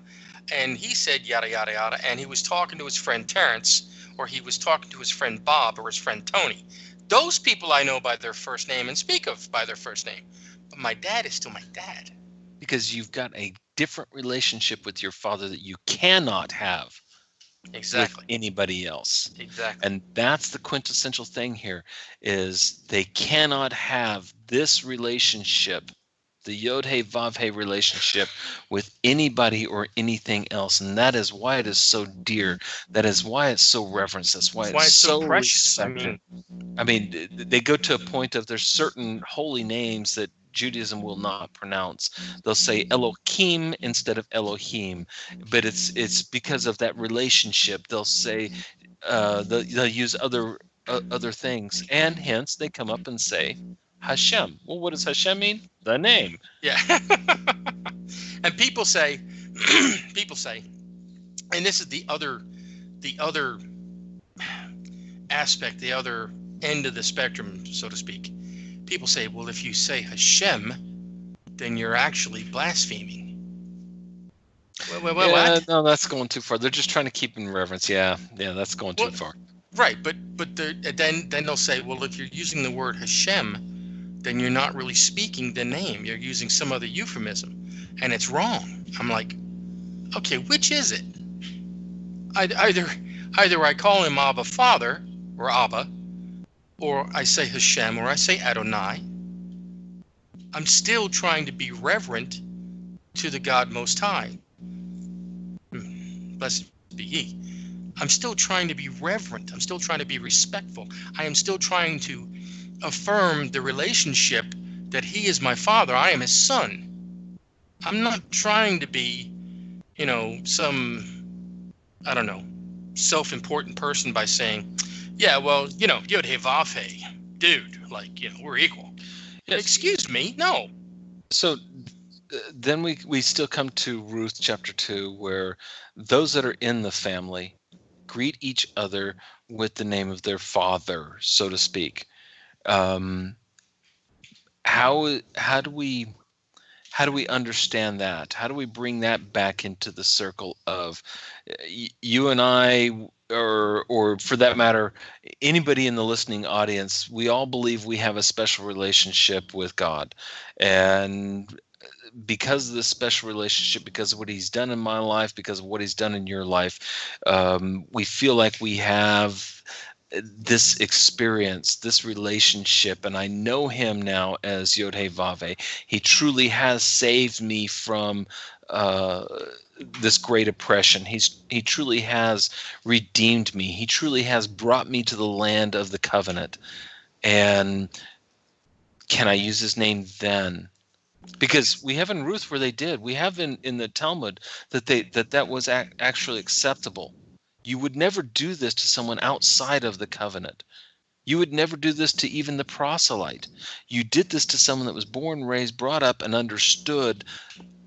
Speaker 1: and he said yada yada yada, and he was talking to his friend Terrence, or he was talking to his friend Bob, or his friend Tony. Those people I know by their first name and speak of by their first name, but my dad is still my dad.
Speaker 3: Because you've got a different relationship with your father that you cannot have with anybody else.
Speaker 1: Exactly.
Speaker 3: And that's the quintessential thing here, is they cannot have this relationship, the Yod-He Vav-He relationship, with anybody or anything else. And that is why it is so dear. That is why it's so reverenced. That's why it's so
Speaker 1: precious.
Speaker 3: Respected. I mean, they go to a point of there's certain holy names that Judaism will not pronounce. They'll say Elohim instead of Elohim, but it's because of that relationship. They'll say they'll use other things, and hence they come up and say Hashem. Well, what does Hashem mean? The name.
Speaker 1: Yeah. And people say, and this is the other aspect, the other end of the spectrum, so to speak. People say, well, if you say Hashem, then you're actually blaspheming.
Speaker 3: What? No, that's going too far. They're just trying to keep in reverence. Yeah, that's going too far.
Speaker 1: Right, but then they'll say, well, if you're using the word Hashem, then you're not really speaking the name. You're using some other euphemism, and it's wrong. I'm like, okay, which is it? Either I call him Abba Father, or Abba, or I say Hashem, or I say Adonai. I'm still trying to be reverent to the God Most High. Blessed be He. I'm still trying to be reverent. I'm still trying to be respectful. I am still trying to affirm the relationship that He is my Father. I am His Son. I'm not trying to be, some, I don't know, self-important person by saying, yeah, well, Yod-He Vav-He, dude, we're equal. Yes. Excuse me, no.
Speaker 3: So then we still come to Ruth chapter 2, where those that are in the family greet each other with the name of their father, so to speak. How do we understand that? How do we bring that back into the circle of you and I, or for that matter, anybody in the listening audience? We all believe we have a special relationship with God, and because of this special relationship, because of what He's done in my life, because of what He's done in your life, we feel like we have this experience, this relationship, and I know Him now as Yod-He Vav-He. He truly has saved me from this great oppression. He truly has redeemed me. He truly has brought me to the land of the covenant. And can I use His name then? Because we have in Ruth where they did. We have in the Talmud that was actually acceptable. You would never do this to someone outside of the covenant. You would never do this to even the proselyte. You did this to someone that was born, raised, brought up, and understood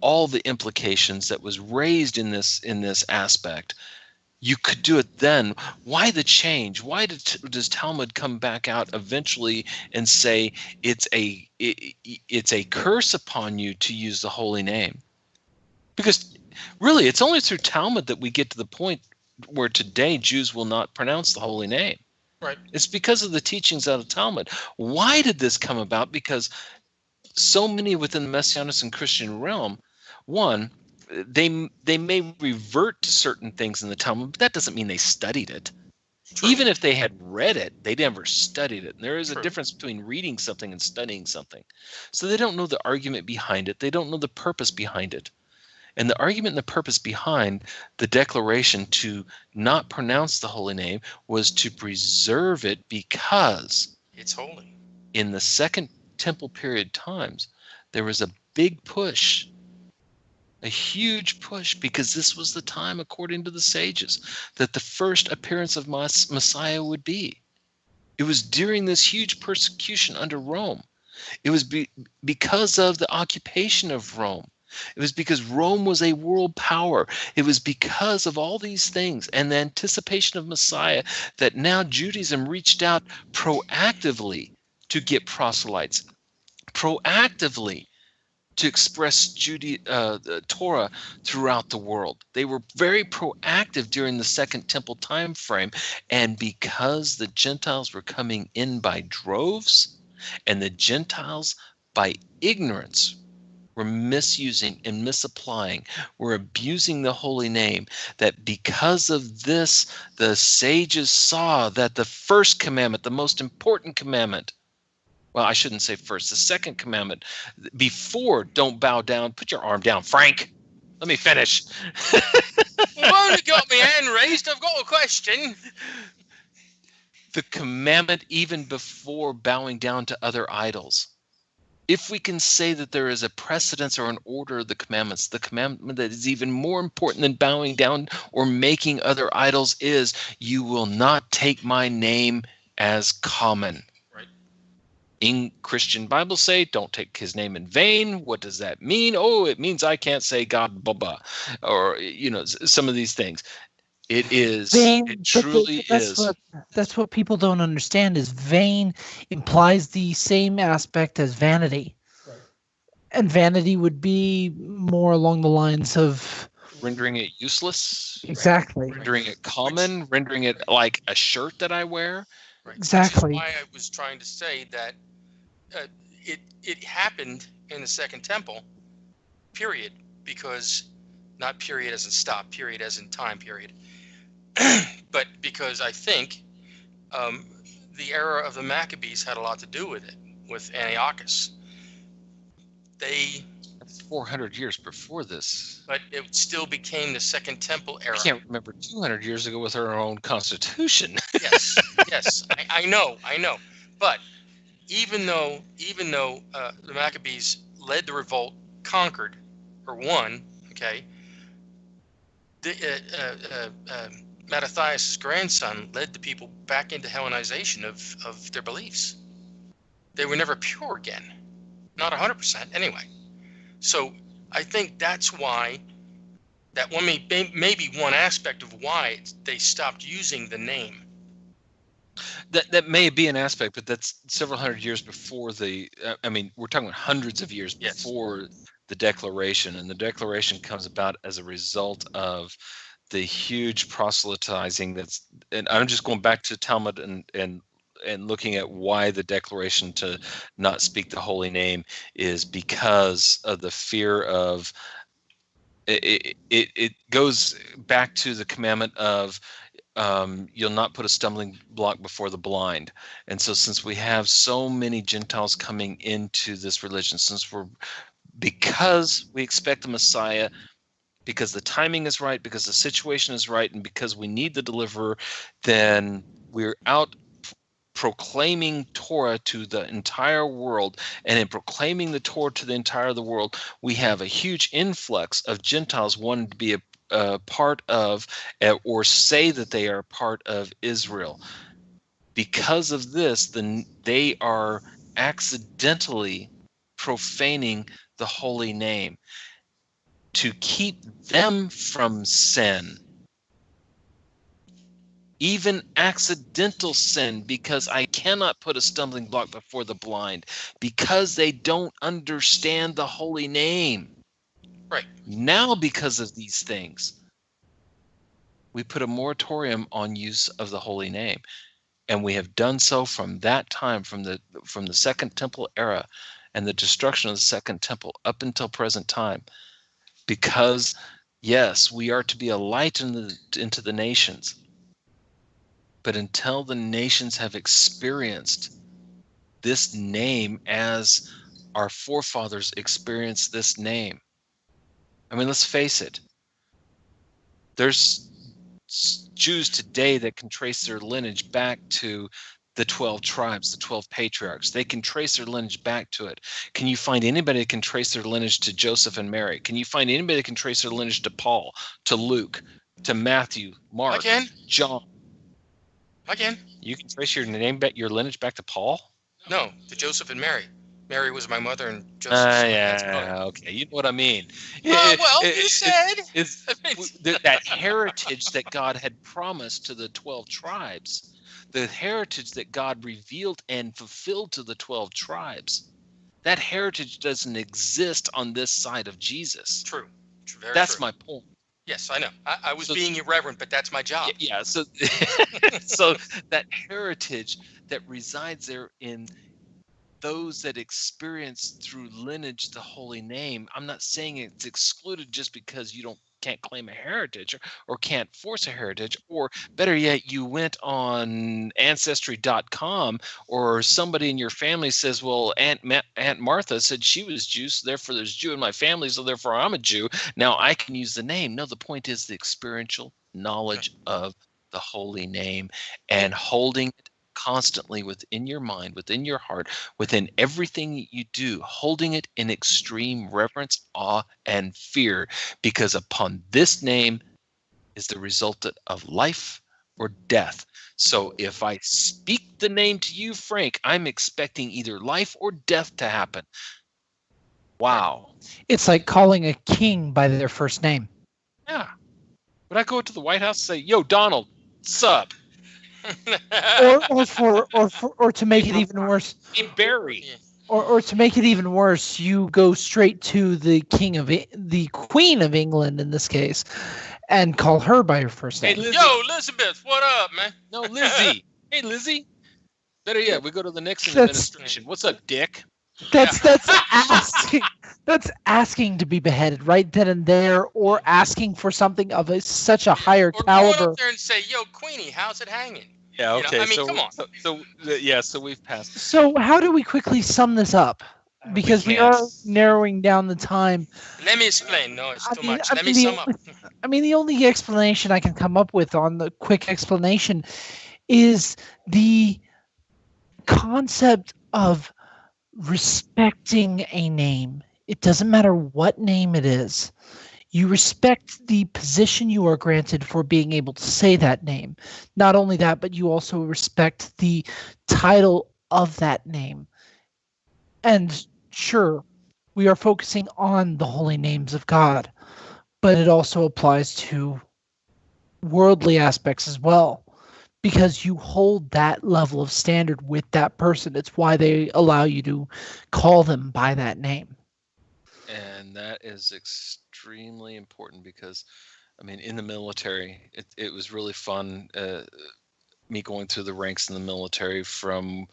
Speaker 3: all the implications, that was raised in this aspect. You could do it then. Why the change? Why does Talmud come back out eventually and say it's a curse upon you to use the holy name? Because really, it's only through Talmud that we get to the point where today Jews will not pronounce the holy name.
Speaker 1: Right.
Speaker 3: It's because of the teachings out of Talmud. Why did this come about? Because so many within the Messianic and Christian realm, one, they may revert to certain things in the Talmud, but that doesn't mean they studied it.
Speaker 1: True.
Speaker 3: Even if they had read it, they never studied it. And there is
Speaker 1: True.
Speaker 3: a difference between reading something and studying something. So they don't know the argument behind it. They don't know the purpose behind it. And the argument and the purpose behind the declaration to not pronounce the holy name was to preserve it, because
Speaker 1: it's holy.
Speaker 3: In the Second Temple period times, there was a big push, a huge push, because this was the time, according to the sages, that the first appearance of Messiah would be. It was during this huge persecution under Rome. It was because of the occupation of Rome. It was because Rome was a world power. It was because of all these things and the anticipation of Messiah that now Judaism reached out proactively to get proselytes, proactively to express Torah throughout the world. They were very proactive during the Second Temple time frame, and because the Gentiles were coming in by droves, and the Gentiles by ignorance were misusing and misapplying, were abusing the holy name, that because of this, the sages saw that the first commandment, the most important commandment, well, I shouldn't say first, the second commandment, before don't bow down, put your arm down, Frank. Let me finish.
Speaker 1: You've only got my hand raised. I've got a question.
Speaker 3: The commandment even before bowing down to other idols. If we can say that there is a precedence or an order of the commandments, the commandment that is even more important than bowing down or making other idols is, you will not take my name as common.
Speaker 1: Right.
Speaker 3: In Christian Bible say, don't take his name in vain. What does that mean? Oh, it means I can't say God, blah, blah, or, some of these things. It is.
Speaker 2: Vain,
Speaker 3: it truly is.
Speaker 2: That's what people don't understand is vain implies the same aspect as vanity. Right. And vanity would be more along the lines of
Speaker 3: rendering it useless.
Speaker 2: Exactly.
Speaker 3: Rendering it common, rendering it like a shirt that I wear.
Speaker 1: Right.
Speaker 2: Exactly.
Speaker 1: Which is why I was trying to say that it happened in the Second Temple, period, because not period as in stop, period as in time period. But because I think the era of the Maccabees had a lot to do with it, with Antiochus.
Speaker 3: That's 400 years before this.
Speaker 1: But it still became the Second Temple era.
Speaker 3: I can't remember 200 years ago with our own constitution.
Speaker 1: Yes, I know. But even though the Maccabees led the revolt, conquered, or won, okay, Mattathias' grandson led the people back into Hellenization of their beliefs. They were never pure again. Not 100% anyway. So I think that's why, that one maybe one aspect of why they stopped using the name.
Speaker 3: That may be an aspect, but that's several hundred years before we're talking about hundreds of years before the declaration, and the declaration comes about as a result of the huge proselytizing and I'm just going back to Talmud and looking at why the declaration to not speak the holy name is because of the fear of it goes back to the commandment of you'll not put a stumbling block before the blind. And so since we have so many Gentiles coming into this religion, because we expect the Messiah, because the timing is right, because the situation is right, and because we need the deliverer, then we're out proclaiming Torah to the entire world, and in proclaiming the Torah to the entire of the world, we have a huge influx of Gentiles wanting to be a part of, or say that they are part of Israel. Because of this, then they are accidentally profaning the holy name. To keep them from sin, even accidental sin, because I cannot put a stumbling block before the blind, because they don't understand the holy name.
Speaker 1: Right.
Speaker 3: Now, because of these things, we put a moratorium on use of the holy name. And we have done so from that time, from the Second Temple era and the destruction of the Second Temple up until present time. Because, yes, we are to be a light into the nations. But until the nations have experienced this name as our forefathers experienced this name. I mean, let's face it. There's Jews today that can trace their lineage back to the 12 tribes, the 12 patriarchs. They can trace their lineage back to it. Can you find anybody that can trace their lineage to Joseph and Mary? Can you find anybody that can trace their lineage to Paul, to Luke, to Matthew, Mark, John?
Speaker 1: I can.
Speaker 3: You can trace your lineage back to Paul?
Speaker 1: No, to Joseph and Mary. Mary was my mother, and Joseph.
Speaker 3: Okay, you know what I mean.
Speaker 1: You said
Speaker 3: that heritage that God had promised to the 12 tribes, the heritage that God revealed and fulfilled to the 12 tribes. That heritage doesn't exist on this side of Jesus.
Speaker 1: True.
Speaker 3: That's my point.
Speaker 1: Yes, I know. I was being irreverent, but that's my job.
Speaker 3: Yeah. So, so that heritage that resides there in those that experience through lineage the holy name, I'm not saying it's excluded just because you can't claim a heritage or can't force a heritage, or better yet, you went on Ancestry.com, or somebody in your family says, well, Aunt Martha said she was Jew, so therefore there's Jew in my family, so therefore I'm a Jew. Now I can use the name. No, the point is the experiential knowledge of the holy name and holding it constantly within your mind, within your heart, within everything you do, holding it in extreme reverence, awe, and fear, because upon this name is the resultant of life or death. So if I speak the name to you, Frank, I'm expecting either life or death to happen. Wow.
Speaker 2: It's like calling a king by their first name.
Speaker 3: Yeah. Would I go to the White House and say, yo, Donald, sup?
Speaker 2: or to make it even worse,
Speaker 3: Barry.
Speaker 2: Or to make it even worse, you go straight to the the Queen of England in this case, and call her by her first name.
Speaker 3: Hey, Lizzie.
Speaker 1: Yo, Elizabeth, what up, man?
Speaker 3: No, Lizzie. Hey, Lizzie. Better yet, we go to the Nixon administration. What's up, Dick?
Speaker 2: That's asking. That's asking to be beheaded right then and there, or asking for something of such a higher caliber.
Speaker 1: Go up there and say, "Yo, Queenie, how's it hanging?"
Speaker 3: Yeah, okay.
Speaker 1: I mean, come on.
Speaker 3: So we've passed.
Speaker 2: So how do we quickly sum this up? Because we are narrowing down the time.
Speaker 1: Let me explain. No, it's too much. Let me sum up.
Speaker 2: I mean, the only explanation I can come up with on the quick explanation is the concept of respecting a name. It doesn't matter what name it is. You respect the position you are granted for being able to say that name. Not only that, but you also respect the title of that name. And sure, we are focusing on the holy names of God, but it also applies to worldly aspects as well, because you hold that level of standard with that person. It's why they allow you to call them by that name.
Speaker 3: And that is extremely important because, I mean, in the military, it was really fun, me going through the ranks in the military from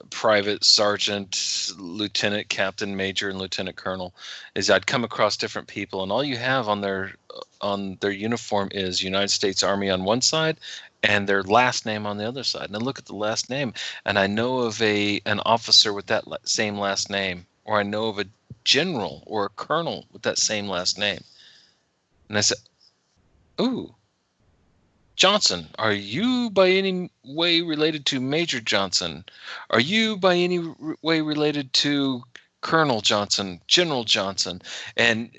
Speaker 3: private, sergeant, lieutenant, captain, major, and lieutenant colonel, is I'd come across different people, and all you have on their uniform is United States Army on one side and their last name on the other side. And I look at the last name, and I know of an officer with that same last name, or I know of a general or a colonel with that same last name. And I said, ooh, Johnson, are you by any way related to Major Johnson? Are you by any way related to Colonel Johnson, General Johnson? And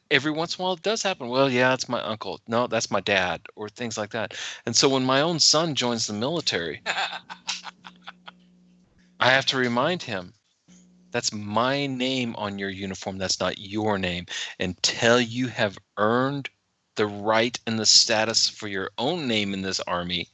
Speaker 3: every once in a while it does happen. Well, yeah, it's my uncle. No, that's my dad, or things like that. And so when my own son joins the military, I have to remind him, that's my name on your uniform. That's not your name. Until you have earned the right and the status for your own name in this army,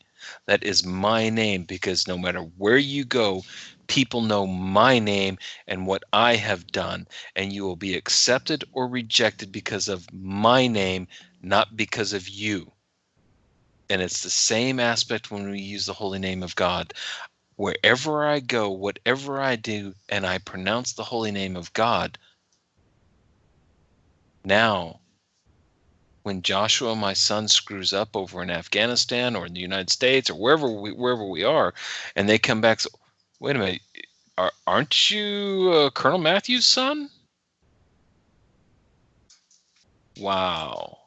Speaker 3: that is my name, because no matter where you go, people know my name and what I have done, and you will be accepted or rejected because of my name, not because of you. And it's the same aspect when we use the holy name of God. Wherever I go, whatever I do, and I pronounce the holy name of God, now, when Joshua, my son, screws up over in Afghanistan or in the United States or wherever we are, and they come back, so, wait a minute, aren't you Colonel Matthews' son? Wow.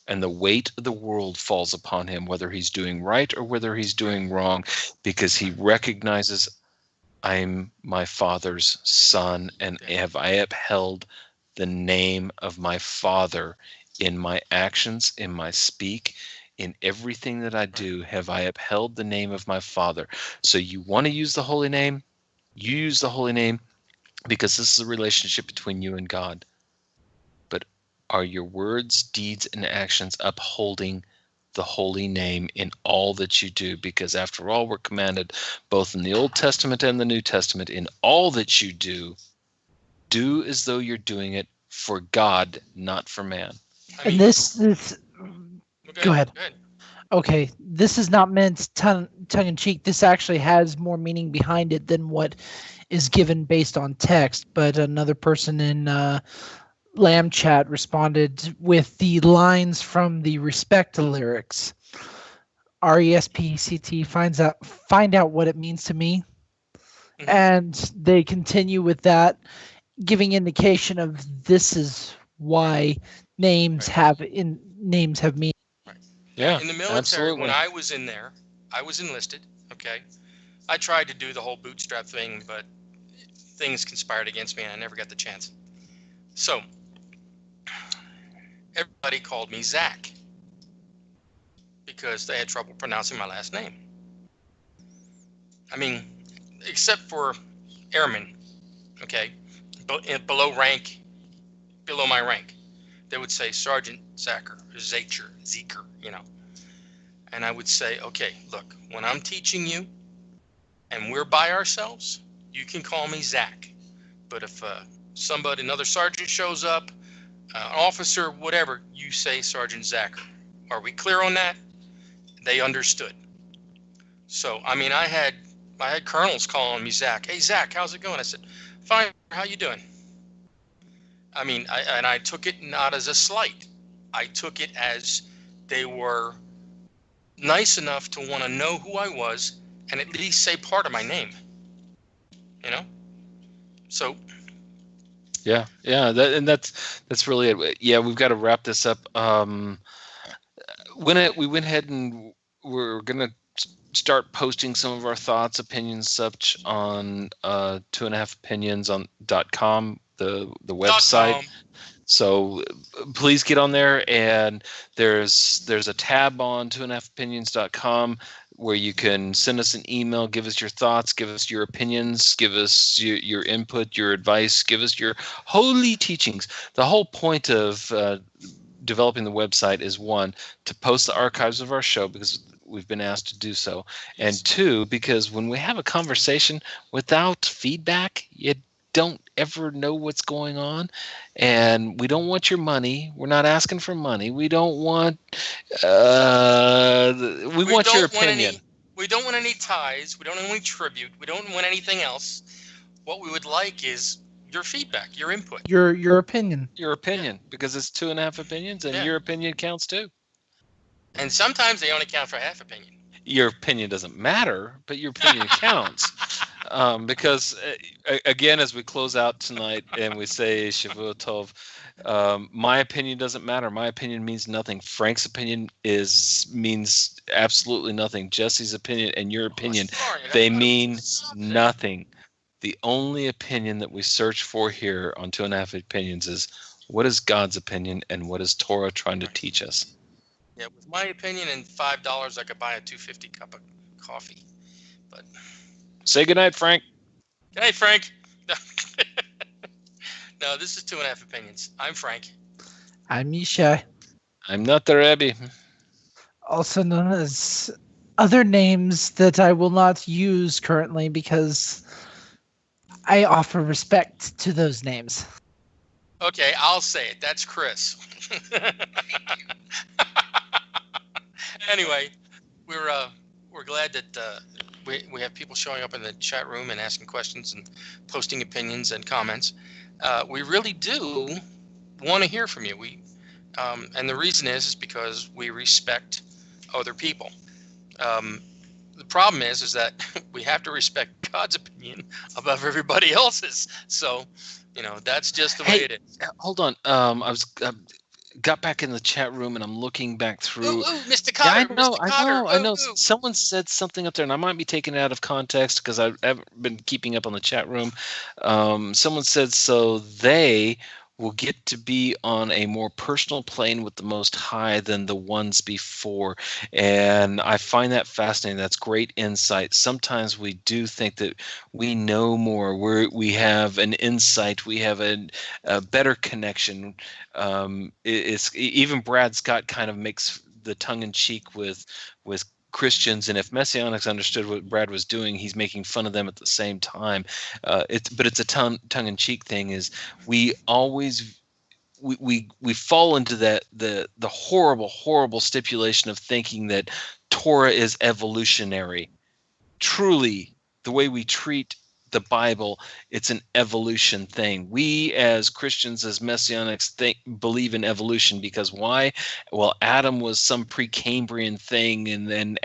Speaker 3: And the weight of the world falls upon him, whether he's doing right or whether he's doing wrong, because he recognizes, I'm my father's son, and have I upheld the name of my father in my actions, in my speak, in everything that I do? Have I upheld the name of my father? So you want to use the holy name? You use the holy name because this is a relationship between you and God. But are your words, deeds, and actions upholding the holy name in all that you do? Because after all, we're commanded both in the Old Testament and the New Testament, in all that you do as though you're doing it for God, not for man.
Speaker 2: And this go ahead. Okay, this is not meant tongue in cheek. This actually has more meaning behind it than what is given based on text. But another person in Lamb Chat responded with the lines from the Respect lyrics. RESPECT find out what it means to me. Mm-hmm. And they continue with that, giving indication of this is why names have meaning.
Speaker 1: Right. Yeah, in the military, absolutely. When I was in there, I was enlisted. Okay, I tried to do the whole bootstrap thing, but things conspired against me, and I never got the chance. So everybody called me Zach because they had trouble pronouncing my last name. I mean, except for airmen, okay, below my rank, they would say Sergeant Zachor, Zachor, you know. And I would say, okay, look, when I'm teaching you and we're by ourselves, you can call me Zach. But if another sergeant shows up, an officer, whatever, you say Sergeant Zachor. Are we clear on that? They understood. So, I mean, I had colonels calling me Zach. Hey, Zach, how's it going? I said, fine, how you doing? I mean, I took it not as a slight. I took it as they were nice enough to want to know who I was and at least say part of my name. You know? So.
Speaker 3: Yeah, that's really it. Yeah, we've got to wrap this up. We went ahead and we're gonna start posting some of our thoughts, opinions, such on 2.5opinions.com, the website. So please get on there, and there's a tab on 2.5opinions.com where you can send us an email, give us your thoughts, give us your opinions, give us your input, your advice, give us your holy teachings. The whole point of developing the website is, one, to post the archives of our show because we've been asked to do so, and two, because when we have a conversation without feedback, you don't ever know what's going on, and we don't want your money. We're not asking for money. We don't want we want your opinion.
Speaker 1: We don't want any ties. We don't want any tribute. We don't want anything else. What we would like is your feedback, your input,
Speaker 2: your opinion,
Speaker 3: because it's 2.5 opinions, and your opinion counts too.
Speaker 1: And sometimes they only count for half opinion.
Speaker 3: Your opinion doesn't matter, but your opinion counts. Because again, as we close out tonight and we say Shavua Tov, my opinion doesn't matter. My opinion means nothing. Frank's opinion means absolutely nothing. Jesse's opinion and your opinion, they mean nothing. The only opinion that we search for here on 2.5 Opinions is, what is God's opinion and what is Torah trying to teach us?
Speaker 1: Yeah, with my opinion and $5, I could buy a $2.50 cup of coffee. But
Speaker 3: say goodnight, Frank.
Speaker 1: Good night, Frank. No, this is 2.5 Opinions. I'm Frank.
Speaker 2: I'm Yishai.
Speaker 3: I'm not the Rebbe.
Speaker 2: Also known as other names that I will not use currently because I offer respect to those names.
Speaker 1: Okay, I'll say it. That's Chris. Anyway, we're glad that we have people showing up in the chat room and asking questions and posting opinions and comments. We really do want to hear from you. And the reason is because we respect other people. The problem is that we have to respect God's opinion above everybody else's. So, that's just the way it is.
Speaker 3: Hold on. I got back in the chat room and I'm looking back through.
Speaker 1: Ooh, Mr. Cotter.
Speaker 3: Yeah, I know.
Speaker 1: Ooh.
Speaker 3: Someone said something up there, and I might be taking it out of context because I haven't been keeping up on the chat room. Someone said, so they will get to be on a more personal plane with the Most High than the ones before. And I find that fascinating. That's great insight. Sometimes we do think that we know more. We have an insight. We have a better connection. It's even Brad Scott kind of makes the tongue-in-cheek with Christians, and if Messianics understood what Brad was doing, he's making fun of them at the same time. But it's a tongue-in-cheek thing. Is we always we fall into the horrible stipulation of thinking that Torah is evolutionary. Truly, the way we treat the Bible, it's an evolution thing. We as Christians, as Messianics, believe in evolution because why? Well, Adam was some Precambrian thing, and then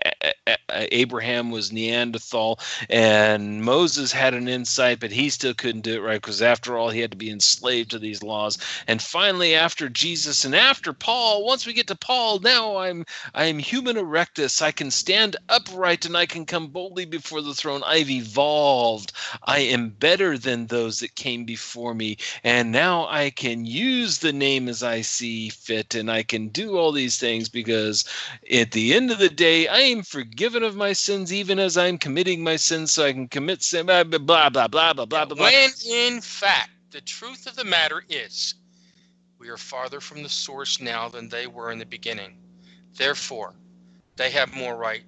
Speaker 3: Abraham was Neanderthal, and Moses had an insight, but he still couldn't do it right because after all, he had to be enslaved to these laws. And finally, after Jesus and after Paul, once we get to Paul, now I am human erectus. I can stand upright and I can come boldly before the throne. I've evolved. I am better than those that came before me, and now I can use the name as I see fit, and I can do all these things because at the end of the day, I am forgiven of my sins even as I'm committing my sins, so I can commit sin, blah, blah, blah, blah, blah, blah, blah, blah.
Speaker 1: When in fact, the truth of the matter is, we are farther from the source now than they were in the beginning. Therefore, they have more right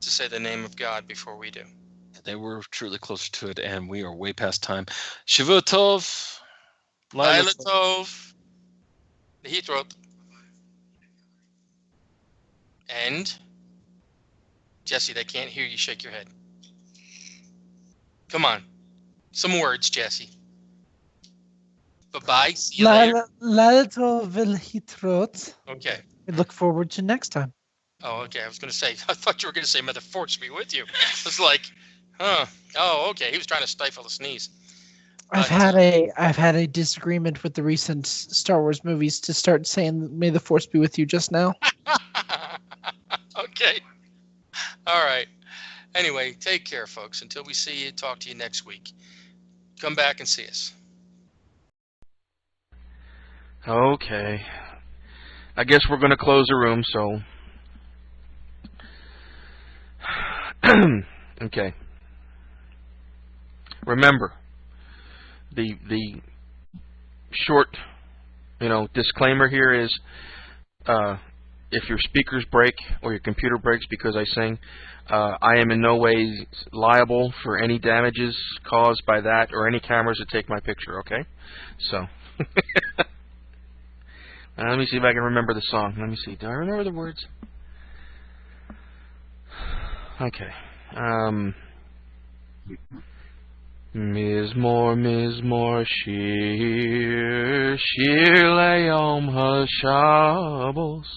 Speaker 1: to say the name of God before we do.
Speaker 3: They were truly closer to it, and we are way past time. Shavua Tov.
Speaker 1: Laila Tov. Lehitrot. And, Jesse, they can't hear you shake your head. Come on. Some words, Jesse. Bye-bye. See you later.
Speaker 2: Laila Tov Lehitrot.
Speaker 1: Okay.
Speaker 2: We look forward to next time.
Speaker 1: Oh, okay. I was going to say, I thought you were going to say, may the force be with you. I was like, huh. Oh, okay. He was trying to stifle a sneeze.
Speaker 2: I've had a disagreement with the recent Star Wars movies to start saying "May the Force be with you" just now.
Speaker 1: Okay. All right. Anyway, take care, folks. Until we see you, talk to you next week. Come back and see us.
Speaker 4: Okay. I guess we're going to close the room, so... Okay. Remember, the short, disclaimer here is, if your speakers break or your computer breaks because I sing, I am in no way liable for any damages caused by that or any cameras that take my picture, okay? So, let me see if I can remember the song. Let me see. Do I remember the words? Okay. Mizmor Shir, Shir Le'yom HaShabbos.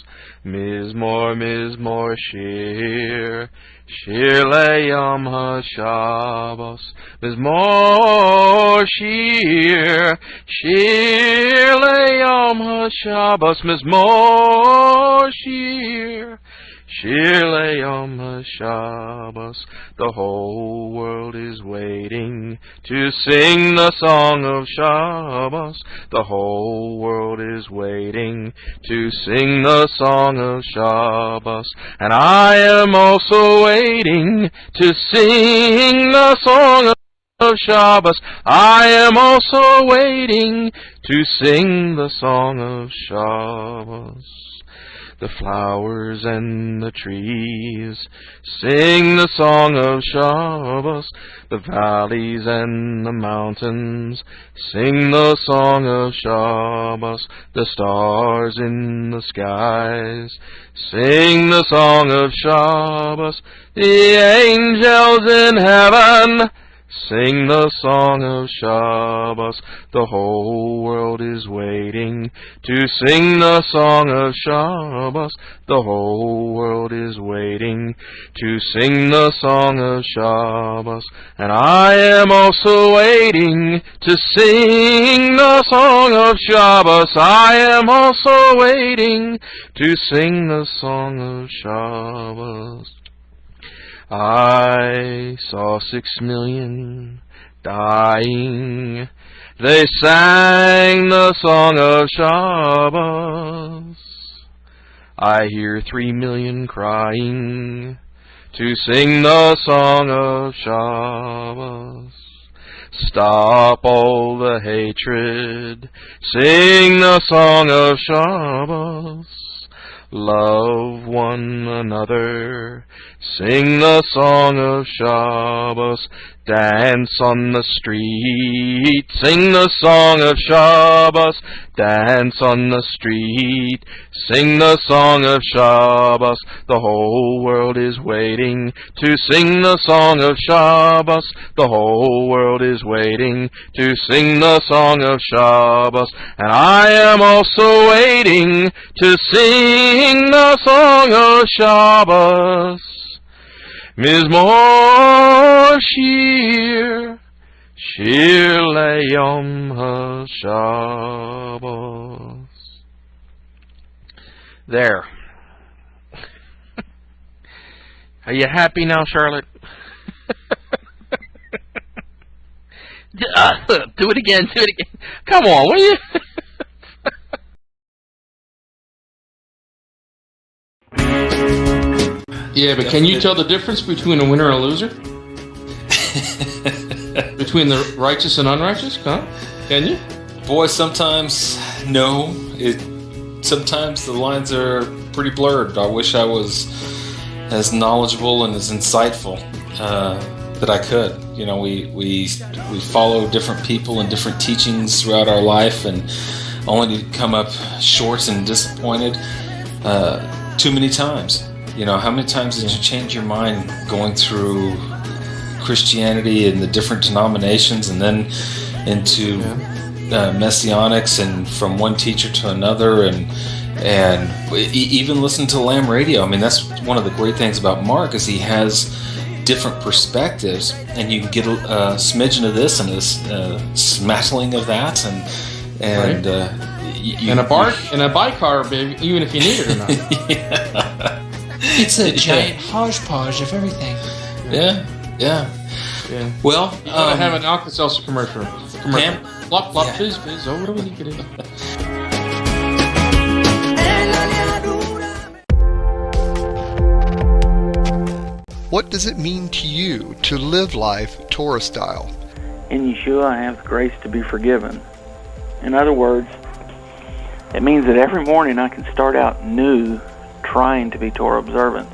Speaker 4: Mizmor Shir, Shir Le'yom HaShabbos. Mizmor Shir, Shir Le'yom HaShabbos. Mizmor Shir, Shir Le'yom HaShabbos. The whole world is waiting to sing the song of Shabbos. The whole world is waiting to sing the song of Shabbos. And I am also waiting to sing the song of Shabbos. I am also waiting to sing the song of Shabbos. The flowers and the trees sing the song of Shabbos. The valleys and the mountains sing the song of Shabbos. The stars in the skies sing the song of Shabbos. The angels in heaven sing the song of Shabbos. The whole world is waiting to sing the song of Shabbos. The whole world is waiting to sing the song of Shabbos. And I am also waiting to sing the song of Shabbos. I am also waiting to sing the song of Shabbos. I saw 6 million dying. They sang the song of Shabbos. I hear 3 million crying to sing the song of Shabbos. Stop all the hatred, sing the song of Shabbos. Love one another, sing the song of Shabbos. Dance on the street, sing the song of Shabbos. Dance on the street, sing the song of Shabbos. The whole world is waiting to sing the song of Shabbos. The whole world is waiting to sing the song of Shabbos. And I am also waiting to sing the song of Shabbos. Mizmor Shir, Shir Le'yom HaShabbos. There. Are you happy now, Charlotte? Do it again, do it again. Come on, will you?
Speaker 5: Yeah, but can you tell the difference between a winner and a loser? Between the righteous and unrighteous? Huh? Can you?
Speaker 3: Boy, sometimes no. Sometimes the lines are pretty blurred. I wish I was as knowledgeable and as insightful that I could. You know, we follow different people and different teachings throughout our life, and only to come up short and disappointed too many times. You know, how many times did you change your mind going through Christianity and the different denominations, and then into Messianics, and from one teacher to another, and even listen to Lamb Radio. I mean, that's one of the great things about Mark, is he has different perspectives, and you can get a smidgen of this and a smattling of that, and
Speaker 5: right. And a bicar, baby, even if you need it or not.
Speaker 3: Yeah.
Speaker 6: It's a giant hodgepodge of everything.
Speaker 3: Yeah. Well,
Speaker 5: I have an Alka-Seltzer commercial.
Speaker 3: Pam?
Speaker 5: Flop, flop, fizz, fizz. Oh, what do we need to do?
Speaker 7: What does it mean to you to live life Torah style?
Speaker 8: In Yeshua, I have the grace to be forgiven. In other words, it means that every morning I can start out new, trying to be Torah observant.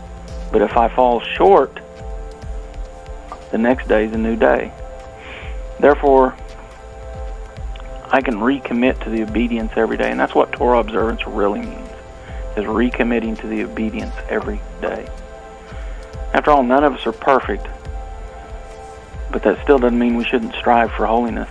Speaker 8: But if I fall short, the next day is a new day. Therefore, I can recommit to the obedience every day. And that's what Torah observance really means, is recommitting to the obedience every day. After all, none of us are perfect. But that still doesn't mean we shouldn't strive for holiness.